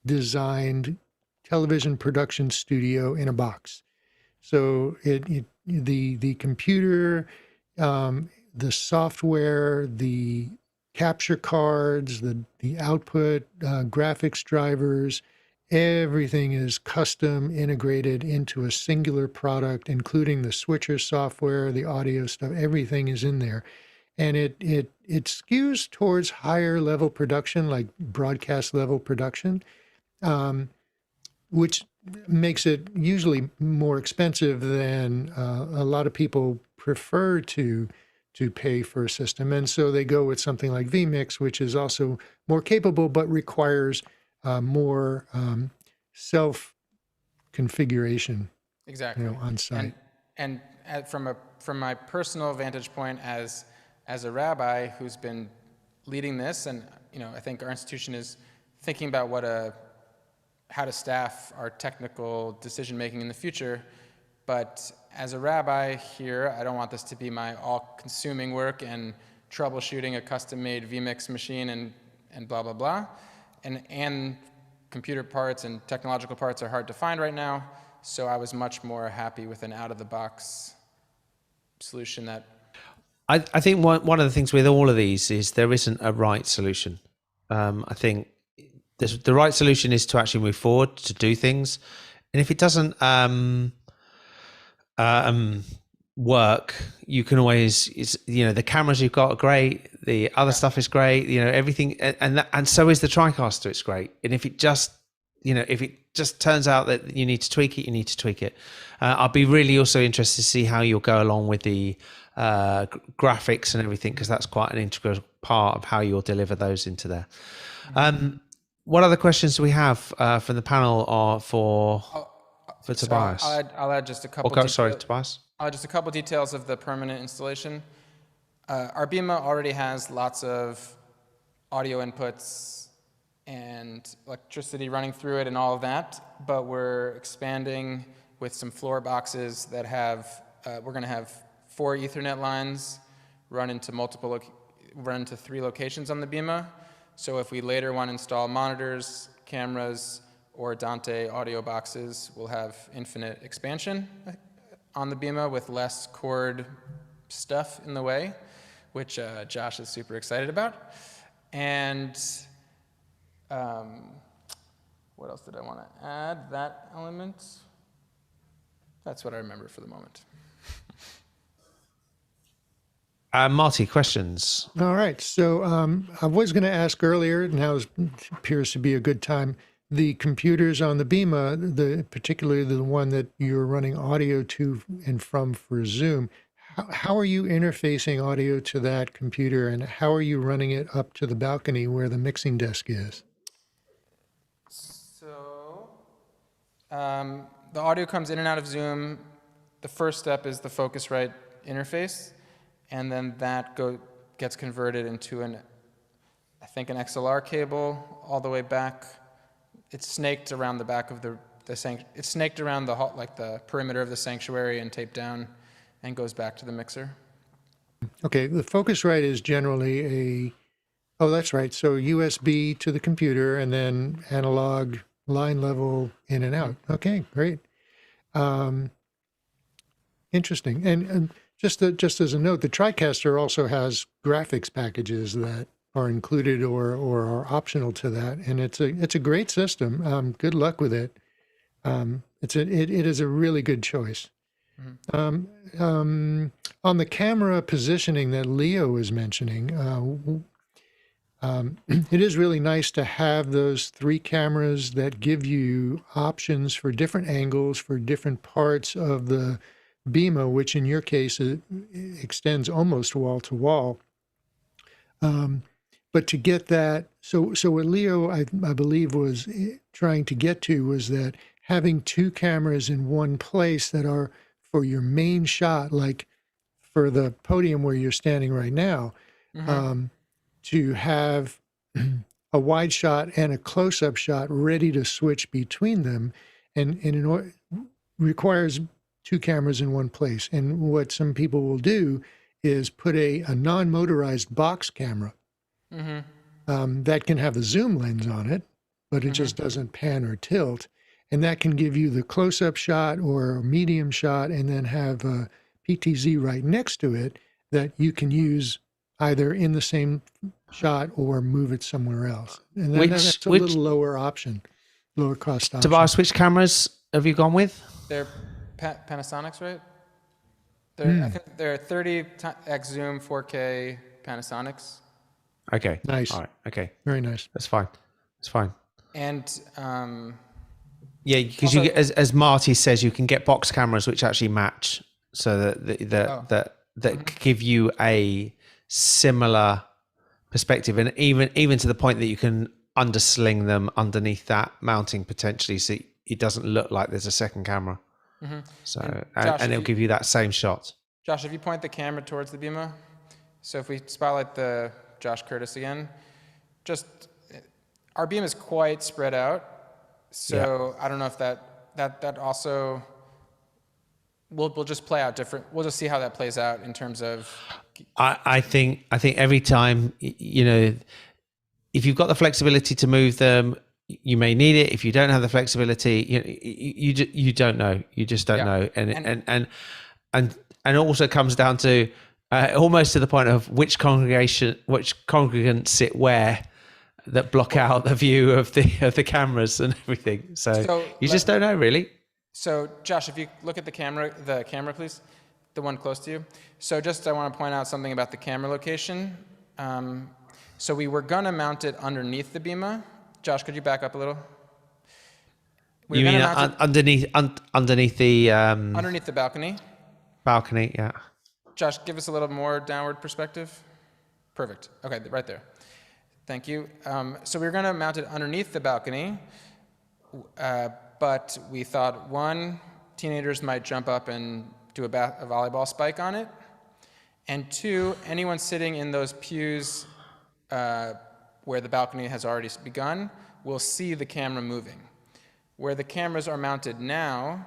designed television production studio in a box. So the computer, the software, the capture cards, the output, graphics drivers, everything is custom integrated into a singular product, including the switcher software, the audio stuff. Everything is in there, and it skews towards higher level production, like broadcast level production, which makes it usually more expensive than a lot of people prefer to pay for a system. And so they go with something like vMix, which is also more capable, but requires more self-configuration, exactly, on site. and from my personal vantage point as a rabbi who's been leading this, and I think our institution is thinking about how to staff our technical decision making in the future. But as a rabbi here, I don't want this to be my all-consuming work and troubleshooting a custom-made vMix machine and blah blah blah, and computer parts and technological parts are hard to find right now. So I was much more happy with an out-of-the-box solution that. I think one of the things with all of these is there isn't a right solution. I think the right solution is to actually move forward to do things, and if it doesn't work, you can always, the cameras you've got are great, the other stuff is great, everything, and so is the Tricaster. It's great, and if it just turns out that you need to tweak it, you need to tweak it. I'll be really also interested to see how you'll go along with the graphics and everything, because that's quite an integral part of how you'll deliver those into there. What other questions do we have from the panel or for Tobias? I'll add just a couple. Tobias. Just a couple details of the permanent installation. Our Bima already has lots of audio inputs and electricity running through it and all of that, but we're expanding with some floor boxes that have, we're going to have 4 Ethernet lines run into 3 locations on the Bima. So if we later want to install monitors, cameras, or Dante audio boxes, we'll have infinite expansion on the Bima with less cord stuff in the way, which Josh is super excited about. And what else did I want to add? That element? That's what I remember for the moment. Marty, questions? All right. So I was going to ask earlier, now appears to be a good time. The computers on the Bima, particularly the one that you're running audio to and from for Zoom, how are you interfacing audio to that computer, and how are you running it up to the balcony where the mixing desk is? So the audio comes in and out of Zoom. The first step is the Focusrite interface, and then that gets converted into I think an XLR cable all the way back. It's snaked around the back of it's snaked around the perimeter of the sanctuary and taped down, and goes back to the mixer. Okay, the Focusrite is generally that's right. So USB to the computer and then analog line level in and out. Okay, great. Interesting. And just as a note, the Tricaster also has graphics packages that are included or are optional to that, and it's a great system. Good luck with it. It is a really good choice. On the camera positioning that Leo was mentioning, it is really nice to have those 3 cameras that give you options for different angles for different parts of the Bima, which in your case it extends almost wall to wall. But to get that, so what Leo, I believe, was trying to get to was that having 2 cameras in one place that are for your main shot, like for the podium where you're standing right now, to have a wide shot and a close-up shot ready to switch between them, and requires 2 cameras in one place. And what some people will do is put a non-motorized box camera that can have a zoom lens on it, but it just doesn't pan or tilt. And that can give you the close-up shot or a medium shot, and then have a PTZ right next to it that you can use either in the same shot or move it somewhere else. And then that's a little lower cost option. Tobias, which cameras have you gone with? They're Panasonics, right? I think they're 30x zoom 4K Panasonics. Okay. Nice. All right. Okay. Very nice. That's fine. That's fine. And yeah, because as Marty says, you can get box cameras which actually match, so that give you a similar perspective, and even to the point that you can undersling them underneath that mounting potentially, so it doesn't look like there's a second camera. So, Josh, and it'll give you that same shot. Josh, if you point the camera towards the Bima, so if we spotlight the Josh Curtis again, just our beam is quite spread out. So I don't know if that also will just play out different. We'll just see how that plays out in terms of. I think every time, if you've got the flexibility to move them, you may need it. If you don't have the flexibility, you don't know. You just don't know. And it also comes down to almost to the point of which congregants sit where that block out the view of the cameras and everything. So you just don't know, really. So Josh, if you look at the camera, please, the one close to you. So I want to point out something about the camera location. So we were gonna mount it underneath the Bima. Josh, could you back up a little? You mean underneath the underneath the balcony? Balcony, yeah. Josh, give us a little more downward perspective. Perfect. Okay, right there. Thank you. So we were going to mount it underneath the balcony, but we thought, one, teenagers might jump up and do a volleyball spike on it, and two, anyone sitting in those pews where the balcony has already begun will see the camera moving. Where the cameras are mounted now,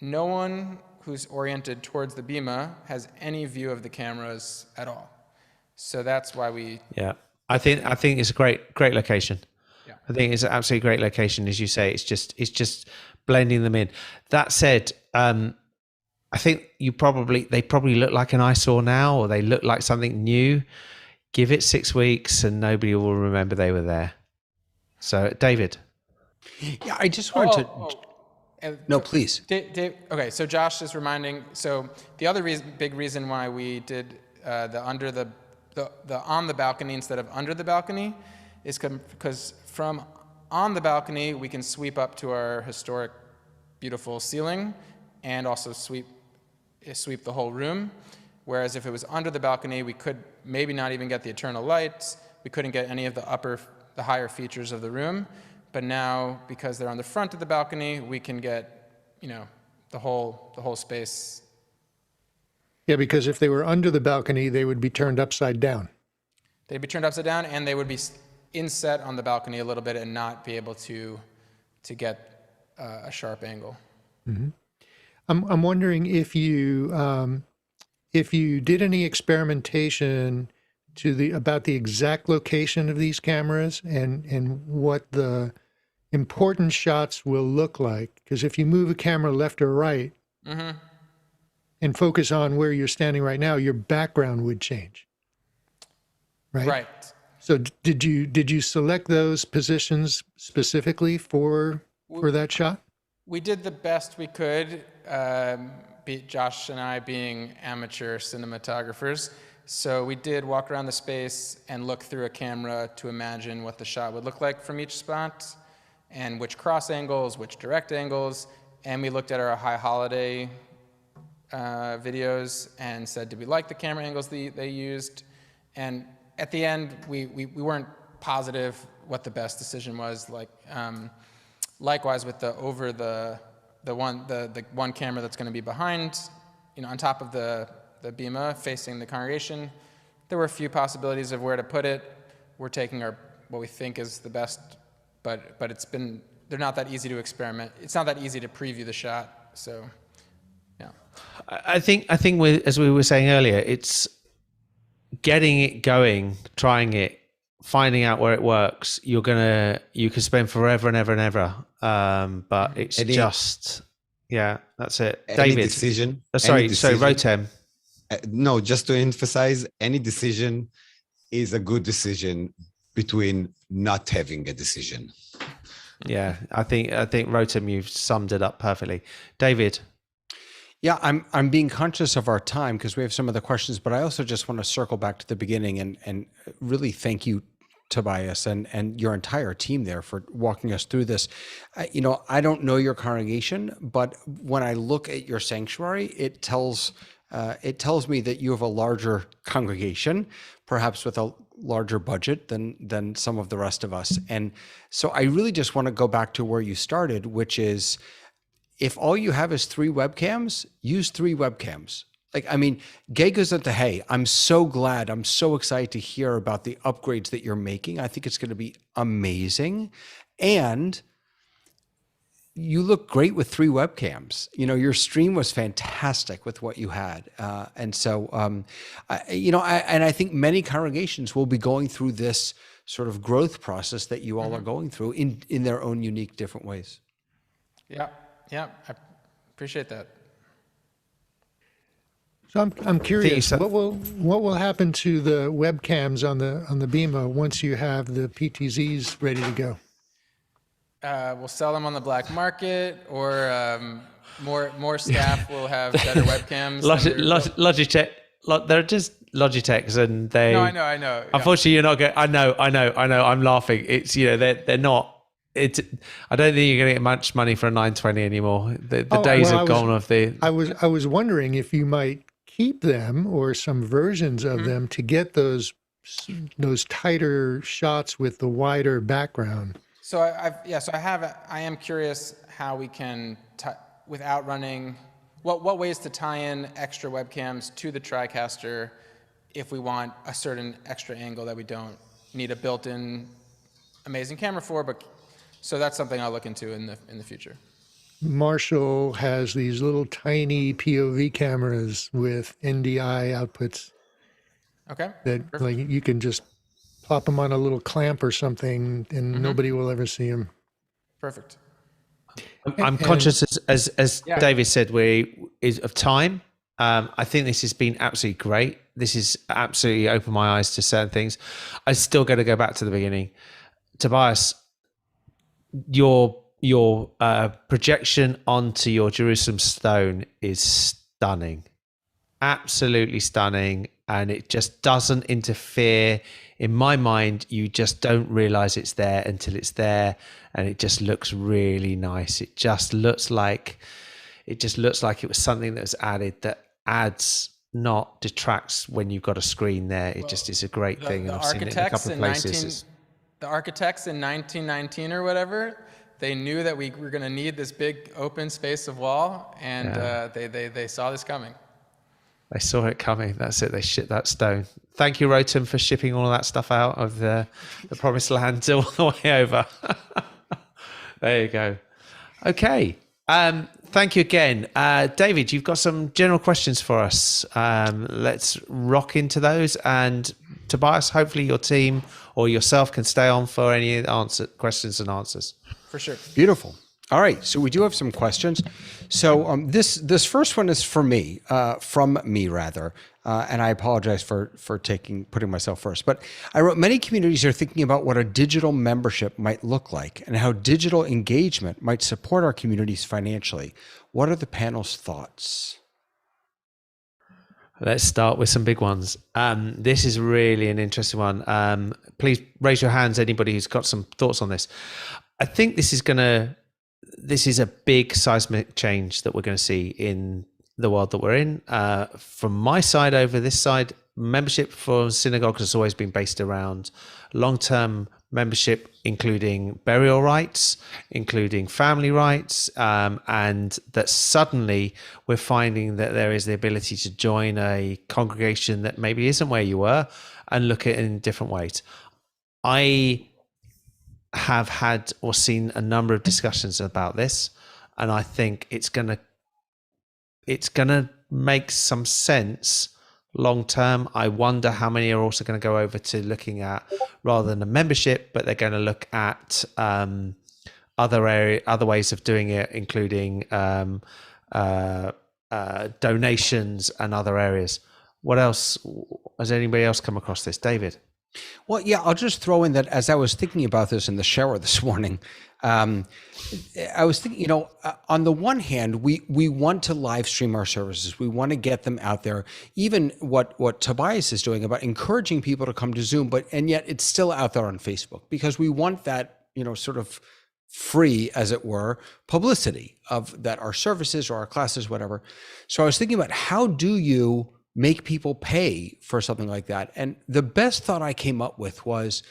no one who's oriented towards the Bima has any view of the cameras at all. So that's why we. Yeah, I think it's a great location. Yeah. I think it's an absolutely great location, as you say. It's just blending them in. That said, I think they probably look like an eyesore now, or they look like something new. Give it 6 weeks, and nobody will remember they were there. So, David. Yeah, I just wanted to. No, please. Dave, okay, so Josh is reminding. So the other big reason why we did the on the balcony instead of under the balcony is because from on the balcony we can sweep up to our historic, beautiful ceiling, and also sweep the whole room. Whereas if it was under the balcony, we could maybe not even get the eternal lights. We couldn't get any of the higher features of the room. But now, because they're on the front of the balcony, we can get, the whole space. Yeah, because if they were under the balcony, they would be turned upside down. They'd be turned upside down, and they would be inset on the balcony a little bit and not be able to get a sharp angle. Mm-hmm. I'm wondering if you did any experimentation about the exact location of these cameras and what the important shots will look like. Because if you move a camera left or right and focus on where you're standing right now, your background would change. Right? Right. So did you select those positions specifically for that shot? We did the best we could, Josh and I being amateur cinematographers. So we did walk around the space and look through a camera to imagine what the shot would look like from each spot, and which cross angles, which direct angles, and we looked at our high holiday videos and said, did we like the camera angles they used? And at the end, we weren't positive what the best decision was. Likewise with the one camera that's going to be behind, on top of the Bima facing the congregation, there were a few possibilities of where to put it. We're taking what we think is the best, but they're not that easy to experiment. It's not that easy to preview the shot. So, yeah. I think as we were saying earlier, it's getting it going, trying it, finding out where it works. You can spend forever and ever and ever. But it's that's it. Any David. decision. Sorry, Rotem. No, just to emphasize, any decision is a good decision between not having a decision. Yeah, I think Rotem, you've summed it up perfectly. David. Yeah, I'm being conscious of our time because we have some other questions, but I also just want to circle back to the beginning and really thank you, Tobias, and your entire team there for walking us through this. I don't know your congregation, but when I look at your sanctuary, it tells me that you have a larger congregation, perhaps with a larger budget than some of the rest of us. And so I really just want to go back to where you started, which is if all you have is 3 webcams, use 3 webcams. Like, I mean, Gay goes into, hey, I'm so excited to hear about the upgrades that you're making. I think it's going to be amazing. And you look great with 3 webcams. You know, your stream was fantastic with what you had. And so, I think many congregations will be going through this sort of growth process that you all are going through in their own unique, different ways. Yeah, I appreciate that. So I'm curious, what will happen to the webcams on the Bema once you have the PTZs ready to go? We'll sell them on the black market, or more staff will have better webcams. Logitech, they're just Logitechs, and they. No, I know. Unfortunately, you're not going. I know. I'm laughing. It's they're not. It's. I don't think you're going to get much money for a 920 anymore. The days are gone of the. I was wondering if you might keep them or some versions of them to get those tighter shots with the wider background. So I am curious how we can, without running, what ways to tie in extra webcams to the Tricaster if we want a certain extra angle that we don't need a built-in amazing camera for. But so that's something I'll look into in the future. Marshall has these little tiny POV cameras with NDI outputs. Okay. That Perfect. like you can just plop them on a little clamp or something, and nobody will ever see them. Perfect. I'm conscious, as David said, of time. I think this has been absolutely great. This has absolutely opened my eyes to certain things. I still got to go back to the beginning. Tobias, your projection onto your Jerusalem stone is stunning, absolutely stunning, and it just doesn't interfere. In my mind, you just don't realize it's there until it's there, and it just looks really nice. It just looks like it was something that was added that adds, not detracts when you've got a screen there. It just is a great thing, and I've seen it in a couple of places. The architects in 1919 or whatever, they knew that we were going to need this big open space of wall, and they saw this coming. They saw it coming. That's it. They shipped that stone. Thank you, Rotem, for shipping all of that stuff out of the promised land all the way over. There you go. Okay. Thank you again. David, you've got some general questions for us. Let's rock into those. And Tobias, hopefully your team or yourself can stay on for any questions and answers. For sure. Beautiful. All right, so we do have some questions. So this first one is from me, and I apologize for putting myself first. But I wrote, many communities are thinking about what a digital membership might look like and how digital engagement might support our communities financially. What are the panel's thoughts? Let's start with some big ones. This is really an interesting one. Please raise your hands, anybody who's got some thoughts on this. I think this is a big seismic change that we're going to see in the world that we're in. From my side over this side, membership for synagogue has always been based around long-term membership, including burial rights, including family rights, and that suddenly we're finding that there is the ability to join a congregation that maybe isn't where you were and look at it in different ways. I have had or seen a number of discussions about this, and I think it's gonna make some sense long term. I wonder how many are also going to go over to looking at, rather than a membership, but they're going to look at other ways of doing it, including donations and other areas. What else? Has anybody else come across this, David? Well, yeah, I'll just throw in that as I was thinking about this in the shower this morning, I was thinking, on the one hand, we want to live stream our services. We want to get them out there. Even what Tobias is doing about encouraging people to come to Zoom, and yet it's still out there on Facebook, because we want that, sort of free, as it were, publicity of that, our services or our classes, whatever. So I was thinking about, how do you make people pay for something like that? And the best thought I came up with was,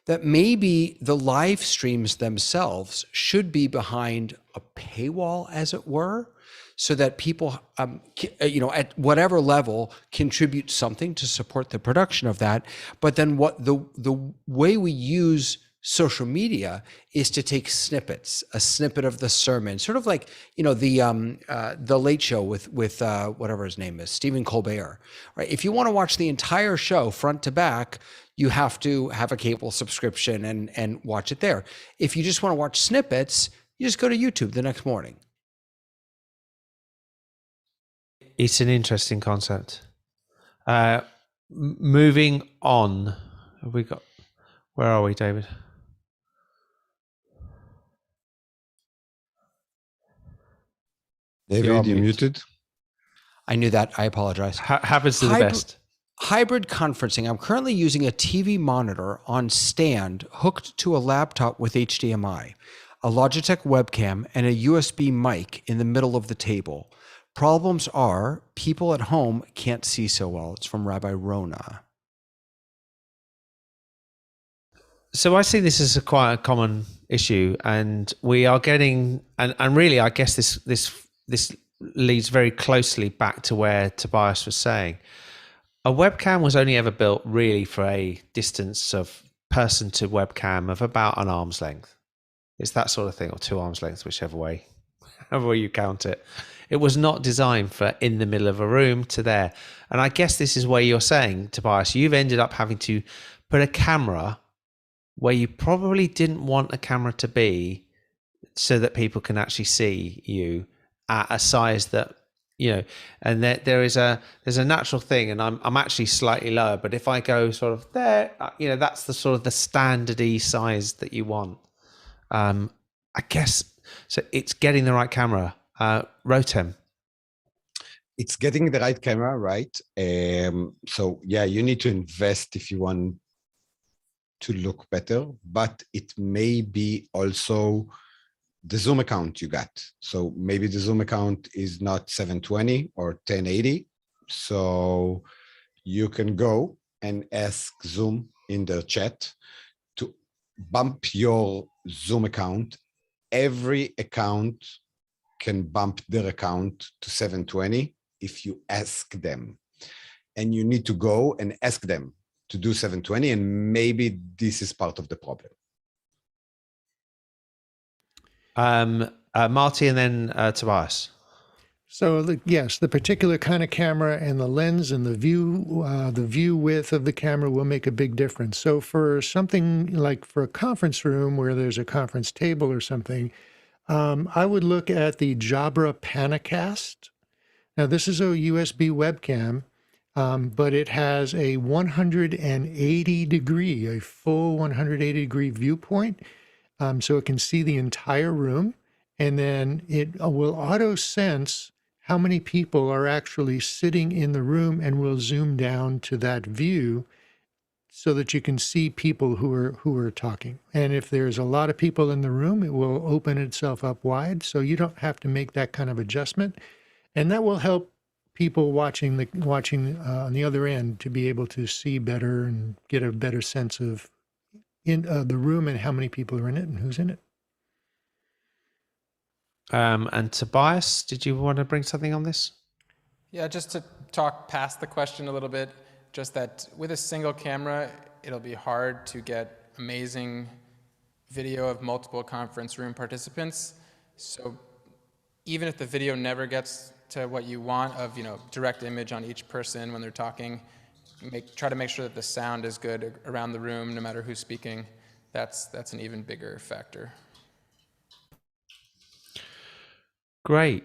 that maybe the live streams themselves should be behind a paywall, as it were, so that people, at whatever level, contribute something to support the production of that. But then what the way we use social media is to take snippets, a snippet of the sermon, sort of like, the Late Show with whatever his name is, Stephen Colbert, right? If you want to watch the entire show front to back, you have to have a cable subscription and watch it there. If you just want to watch snippets, you just go to YouTube the next morning. It's an interesting concept. Moving on, where are we, David? David, you're muted. I knew that. I apologize. Happens to the best. Hybrid conferencing. I'm currently using a TV monitor on stand hooked to a laptop with HDMI, a Logitech webcam, and a USB mic in the middle of the table. Problems are people at home can't see so well. It's from Rabbi Rona. So I see this as quite a common issue, and we are getting, and really, I guess this leads very closely back to where Tobias was saying. A webcam was only ever built really for a distance of person to webcam of about an arm's length. It's that sort of thing, or 2 arms lengths, whichever way you count it. It was not designed for in the middle of a room to there. And I guess this is where you're saying, Tobias, you've ended up having to put a camera where you probably didn't want a camera to be, so that people can actually see you at a size that, and there's a natural thing, and I'm actually slightly lower, but if I go sort of there, that's the sort of the standardy size that you want. I guess, so it's getting the right camera. Rotem. It's getting the right camera, right? So yeah, you need to invest if you want to look better, but it may be also the Zoom account you got. So maybe the Zoom account is not 720 or 1080. So you can go and ask Zoom in the chat to bump your Zoom account. Every account can bump their account to 720 if you ask them. And you need to go and ask them to do 720, and maybe this is part of the problem. Marty and then Tobias. So yes, the particular kind of camera and the lens and the view width of the camera will make a big difference. So for something like for a conference room where there's a conference table or something, I would look at the Jabra Panacast. Now this is a USB webcam, but it has a 180 degree, a full 180 degree viewpoint. So it can see the entire room, and then it will auto sense how many people are actually sitting in the room and will zoom down to that view so that you can see people who are talking. And if there's a lot of people in the room, it will open itself up wide, so you don't have to make that kind of adjustment. And that will help people watching on the other end to be able to see better and get a better sense of the room and how many people are in it and who's in it. And Tobias, did you want to bring something on this? Yeah, just to talk past the question a little bit, just that with a single camera, it'll be hard to get amazing video of multiple conference room participants. So even if the video never gets to what you want of, direct image on each person when they're talking, try to make sure that the sound is good around the room, no matter who's speaking. That's an even bigger factor. Great.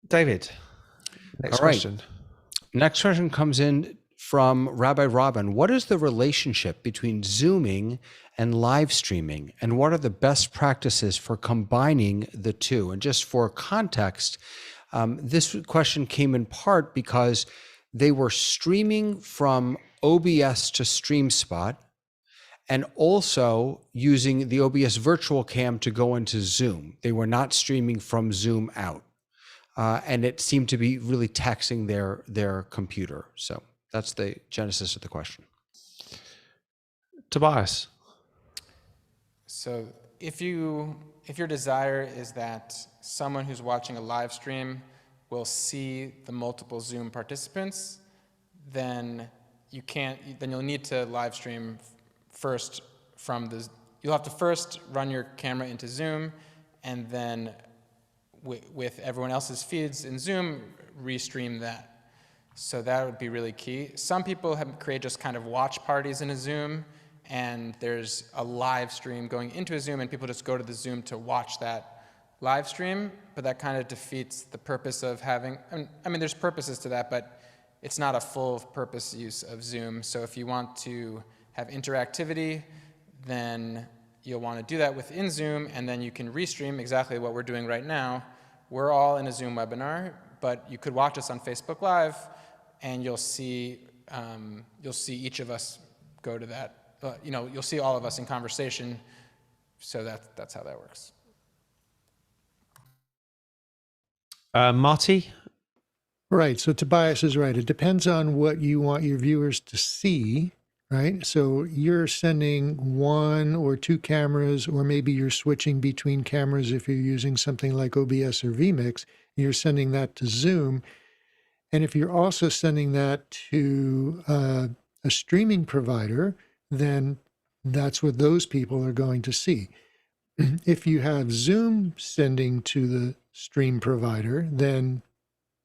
David, next question. Next question comes in from Rabbi Robin. What is the relationship between Zooming and live streaming, and what are the best practices for combining the two? And just for context, this question came in part because they were streaming from OBS to StreamSpot, and also using the OBS virtual cam to go into Zoom. They were not streaming from Zoom out. And it seemed to be really taxing their computer. So that's the genesis of the question. Tobias? So if your desire is that someone who's watching a live stream will see the multiple Zoom participants, then you'll need to live stream first you'll have to first run your camera into Zoom, and then with everyone else's feeds in Zoom, restream that. So that would be really key. Some people create just kind of watch parties in a Zoom, and there's a live stream going into a Zoom, and people just go to the Zoom to watch that live stream, but that kind of defeats the purpose of having, I mean, there's purposes to that, but it's not a full purpose use of Zoom. So if you want to have interactivity, then you'll want to do that within Zoom, and then you can restream exactly what we're doing right now. We're all in a Zoom webinar, but you could watch us on Facebook Live, and you'll see each of us go to that. You'll see all of us in conversation. So that's how that works. Marty? Right. So Tobias is right. It depends on what you want your viewers to see, right? So you're sending one or two cameras, or maybe you're switching between cameras if you're using something like OBS or vMix. You're sending that to Zoom. And if you're also sending that to a streaming provider, then that's what those people are going to see. If you have Zoom sending to the stream provider, then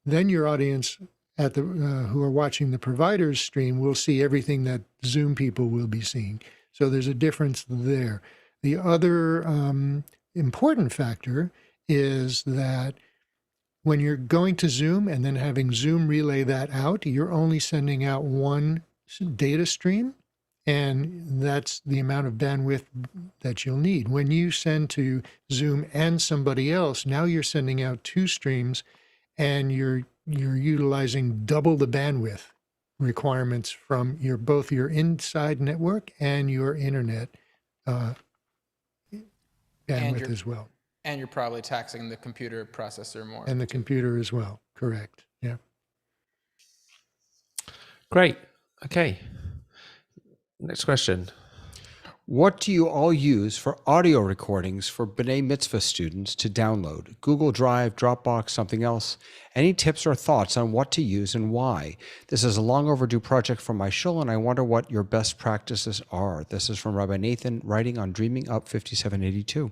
your audience who are watching the provider's stream will see everything that Zoom people will be seeing. So there's a difference there. The other important factor is that when you're going to Zoom and then having Zoom relay that out, you're only sending out one data stream, and that's the amount of bandwidth that you'll need. When you send to Zoom and somebody else, now you're sending out two streams, and you're utilizing double the bandwidth requirements from both your inside network and your internet bandwidth as well. And you're probably taxing the computer processor more. And the computer as well, correct, yeah. Great, okay. Next question. What do you all use for audio recordings for B'nai Mitzvah students to download? Google Drive, Dropbox, something else? Any tips or thoughts on what to use and why? This is a long overdue project for my shul, and I wonder what your best practices are. This is from Rabbi Nathan, writing on Dreaming Up 5782.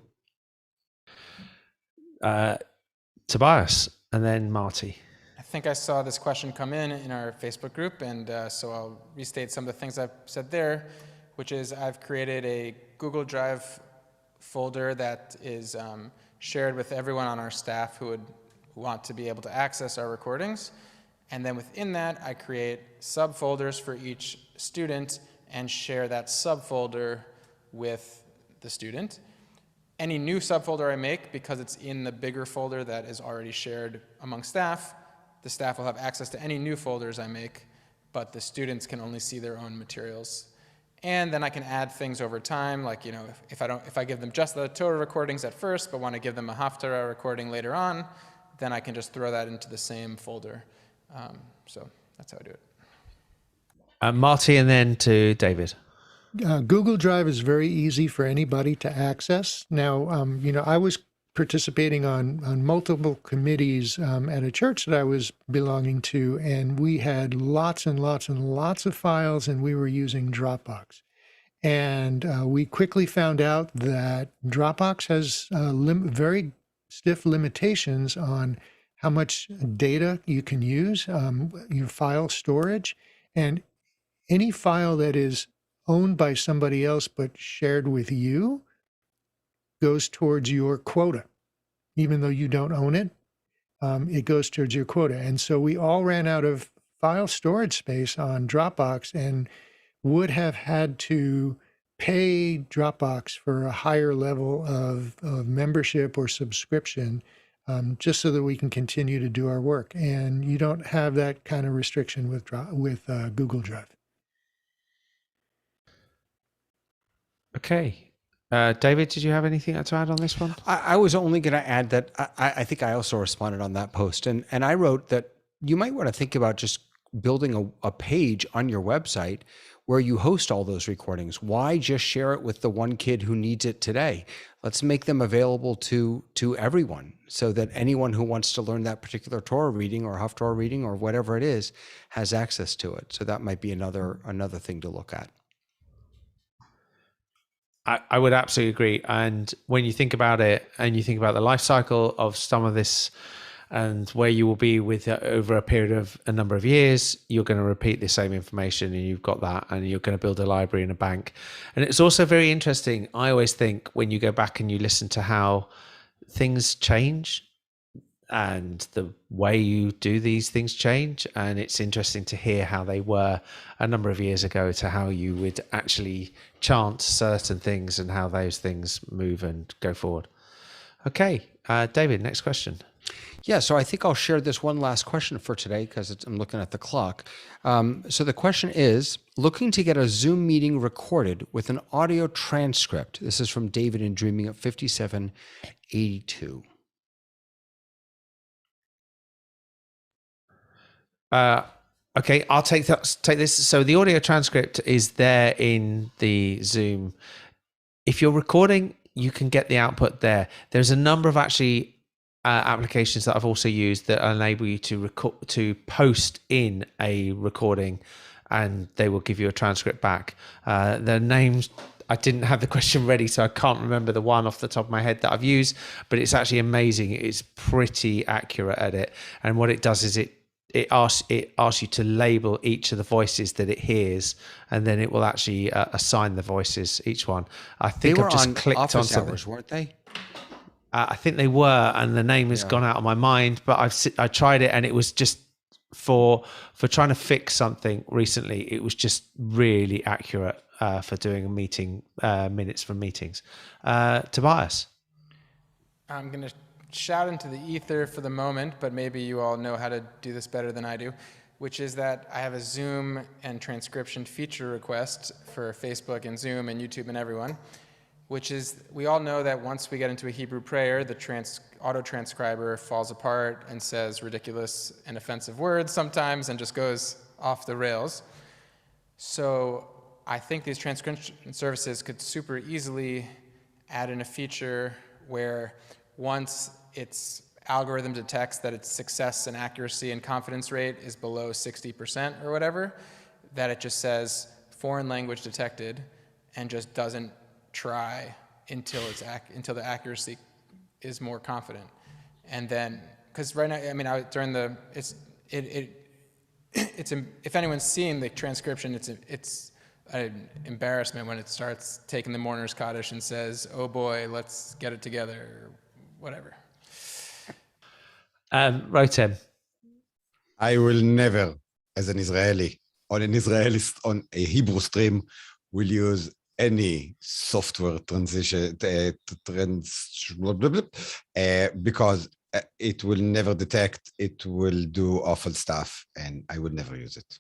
Tobias, and then Marty. I think I saw this question come in our Facebook group, and so I'll restate some of the things I've said there, which is I've created a Google Drive folder that is shared with everyone on our staff who would want to be able to access our recordings. And then within that, I create subfolders for each student and share that subfolder with the student. Any new subfolder I make, because it's in the bigger folder that is already shared among staff, the staff will have access to any new folders I make, but the students can only see their own materials. And then I can add things over time, like if I give them just the Torah recordings at first, but want to give them a Haftarah recording later on, then I can just throw that into the same folder. So that's how I do it. Marty, and then to David. Google Drive is very easy for anybody to access. Now, I was participating on multiple committees at a church that I was belonging to, and we had lots and lots and lots of files, and we were using Dropbox. And we quickly found out that Dropbox has very stiff limitations on how much data you can use, your file storage, and any file that is owned by somebody else but shared with you goes towards your quota. Even though you don't own it, it goes towards your quota. And so we all ran out of file storage space on Dropbox and would have had to pay Dropbox for a higher level of membership or subscription just so that we can continue to do our work. And you don't have that kind of restriction with Google Drive. Okay. David, did you have anything to add on this one? I was only going to add that I think I also responded on that post. And I wrote that you might want to think about just building a page on your website where you host all those recordings. Why just share it with the one kid who needs it today? Let's make them available to everyone, so that anyone who wants to learn that particular Torah reading or Haftorah reading or whatever it is has access to it. So that might be another thing to look at. I would absolutely agree. And when you think about it and you think about the life cycle of some of this and where you will be with over a period of a number of years, you're going to repeat the same information, and you've got that, and you're going to build a library and a bank. And it's also very interesting. I always think when you go back and you listen to how things change and the way you do these things change, and it's interesting to hear how they were a number of years ago to how you would actually chant certain things and how those things move and go forward. Okay, David, next question. Yeah, so I think I'll share this one last question for today because I'm looking at the clock. So the question is, looking to get a Zoom meeting recorded with an audio transcript. This is from David in Dreaming at 5782. Okay, I'll take this. So the audio transcript is there in the Zoom. If you're recording, you can get the output there. There's a number of actually applications that I've also used that enable you to post in a recording, and they will give you a transcript back. The names, I didn't have the question ready, so I can't remember the one off the top of my head that I've used, but it's actually amazing. It's pretty accurate at it. And what it does is it asks you to label each of the voices that it hears, and then it will actually assign the voices, each one. I think I've just clicked on something. Hours, weren't they? I think they were, and the name has gone out of my mind, but I tried it, and it was just for trying to fix something recently. It was just really accurate for doing a meeting, minutes from meetings. Tobias? I'm going to shout into the ether for the moment, but maybe you all know how to do this better than I do, which is that I have a Zoom and transcription feature request for Facebook and Zoom and YouTube and everyone, which is, we all know that once we get into a Hebrew prayer, the auto-transcriber falls apart and says ridiculous and offensive words sometimes and just goes off the rails. So I think these transcription services could super easily add in a feature where once its algorithm detects that its success and accuracy and confidence rate is below 60% or whatever, that it just says foreign language detected and just doesn't try until the accuracy is more confident. And then, because right now, I mean, if anyone's seen the transcription, it's an embarrassment when it starts taking the Mourner's Kaddish and says, "Oh boy, let's get it together," or whatever. Rotem. I will never, as an Israeli, on a Hebrew stream, will use any software transition because it will never detect, it will do awful stuff, and I would never use it.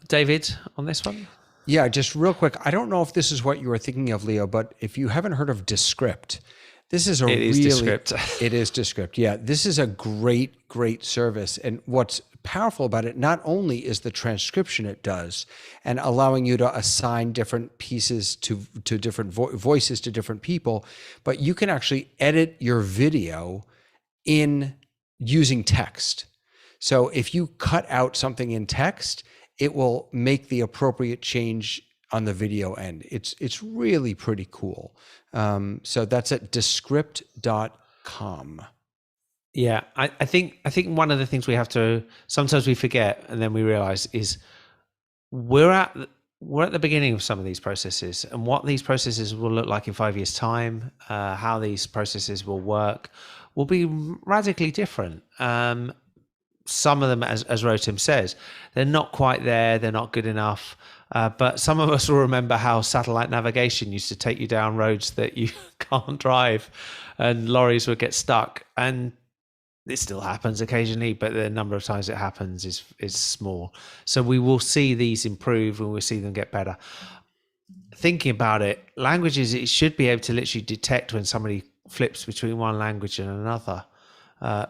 David, on this one? Yeah, just real quick. I don't know if this is what you were thinking of, Leo, but if you haven't heard of Descript, this is It is Descript. It is Descript. Yeah, this is a great service. And what's powerful about it, not only is the transcription it does and allowing you to assign different pieces to different voices to different people, but you can actually edit your video in using text. So if you cut out something in text, it will make the appropriate change on the video end. It's really pretty cool. So that's at descript.com. Yeah, I think one of the things we have to, sometimes we forget and then we realize is we're at the beginning of some of these processes, and what these processes will look like in 5 years' time, how these processes will work, will be radically different. Some of them, as Rotem says, they're not quite there, they're not good enough. But some of us will remember how satellite navigation used to take you down roads that you can't drive, and lorries would get stuck. And it still happens occasionally, but the number of times it happens is small. So we will see these improve and we'll see them get better. Thinking about it, languages, it should be able to literally detect when somebody flips between one language and another.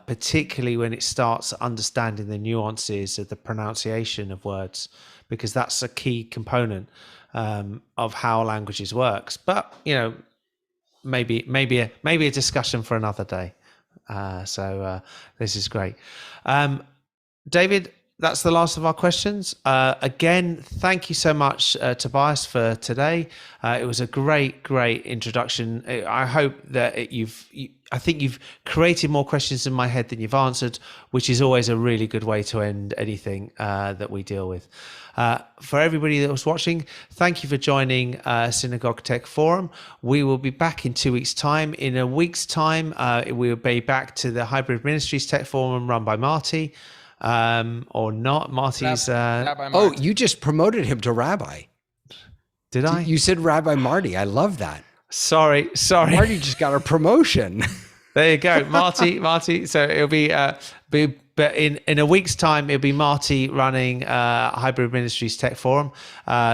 particularly when it starts understanding the nuances of the pronunciation of words, because that's a key component of how languages works. But maybe a discussion for another day. So this is great. David, that's the last of our questions. Again, thank you so much, Tobias, for today. It was a great introduction. I hope that I think you've created more questions in my head than you've answered, which is always a really good way to end anything that we deal with. For everybody that was watching, thank you for joining Synagogue Tech Forum. We will be back in 2 weeks' time. In a week's time, we'll be back to the Hybrid Ministries Tech Forum run by Marty. Or not. Marty's Rabbi Oh, Marty. you just promoted him to rabbi. Did I? You said Rabbi Marty. I love that. Sorry. Marty just got a promotion. There you go, Marty. So it'll but in a week's time, it'll be Marty running Hybrid Ministries Tech Forum.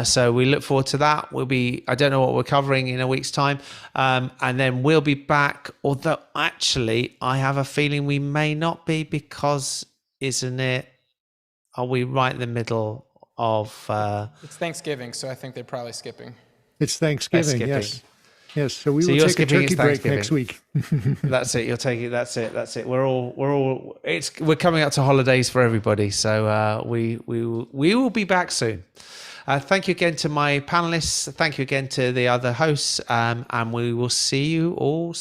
So we look forward to that. I don't know what we're covering in a week's time. And then we'll be back. Although actually, I have a feeling we may not be, because are we right in the middle of... It's Thanksgiving, so I think they're probably skipping. It's Thanksgiving, yes. Yes, so we will you're take a skipping turkey it's break next week. That's it. You'll take it. That's it. We're coming up to holidays for everybody. So we will be back soon. Thank you again to my panelists. Thank you again to the other hosts. And we will see you all soon.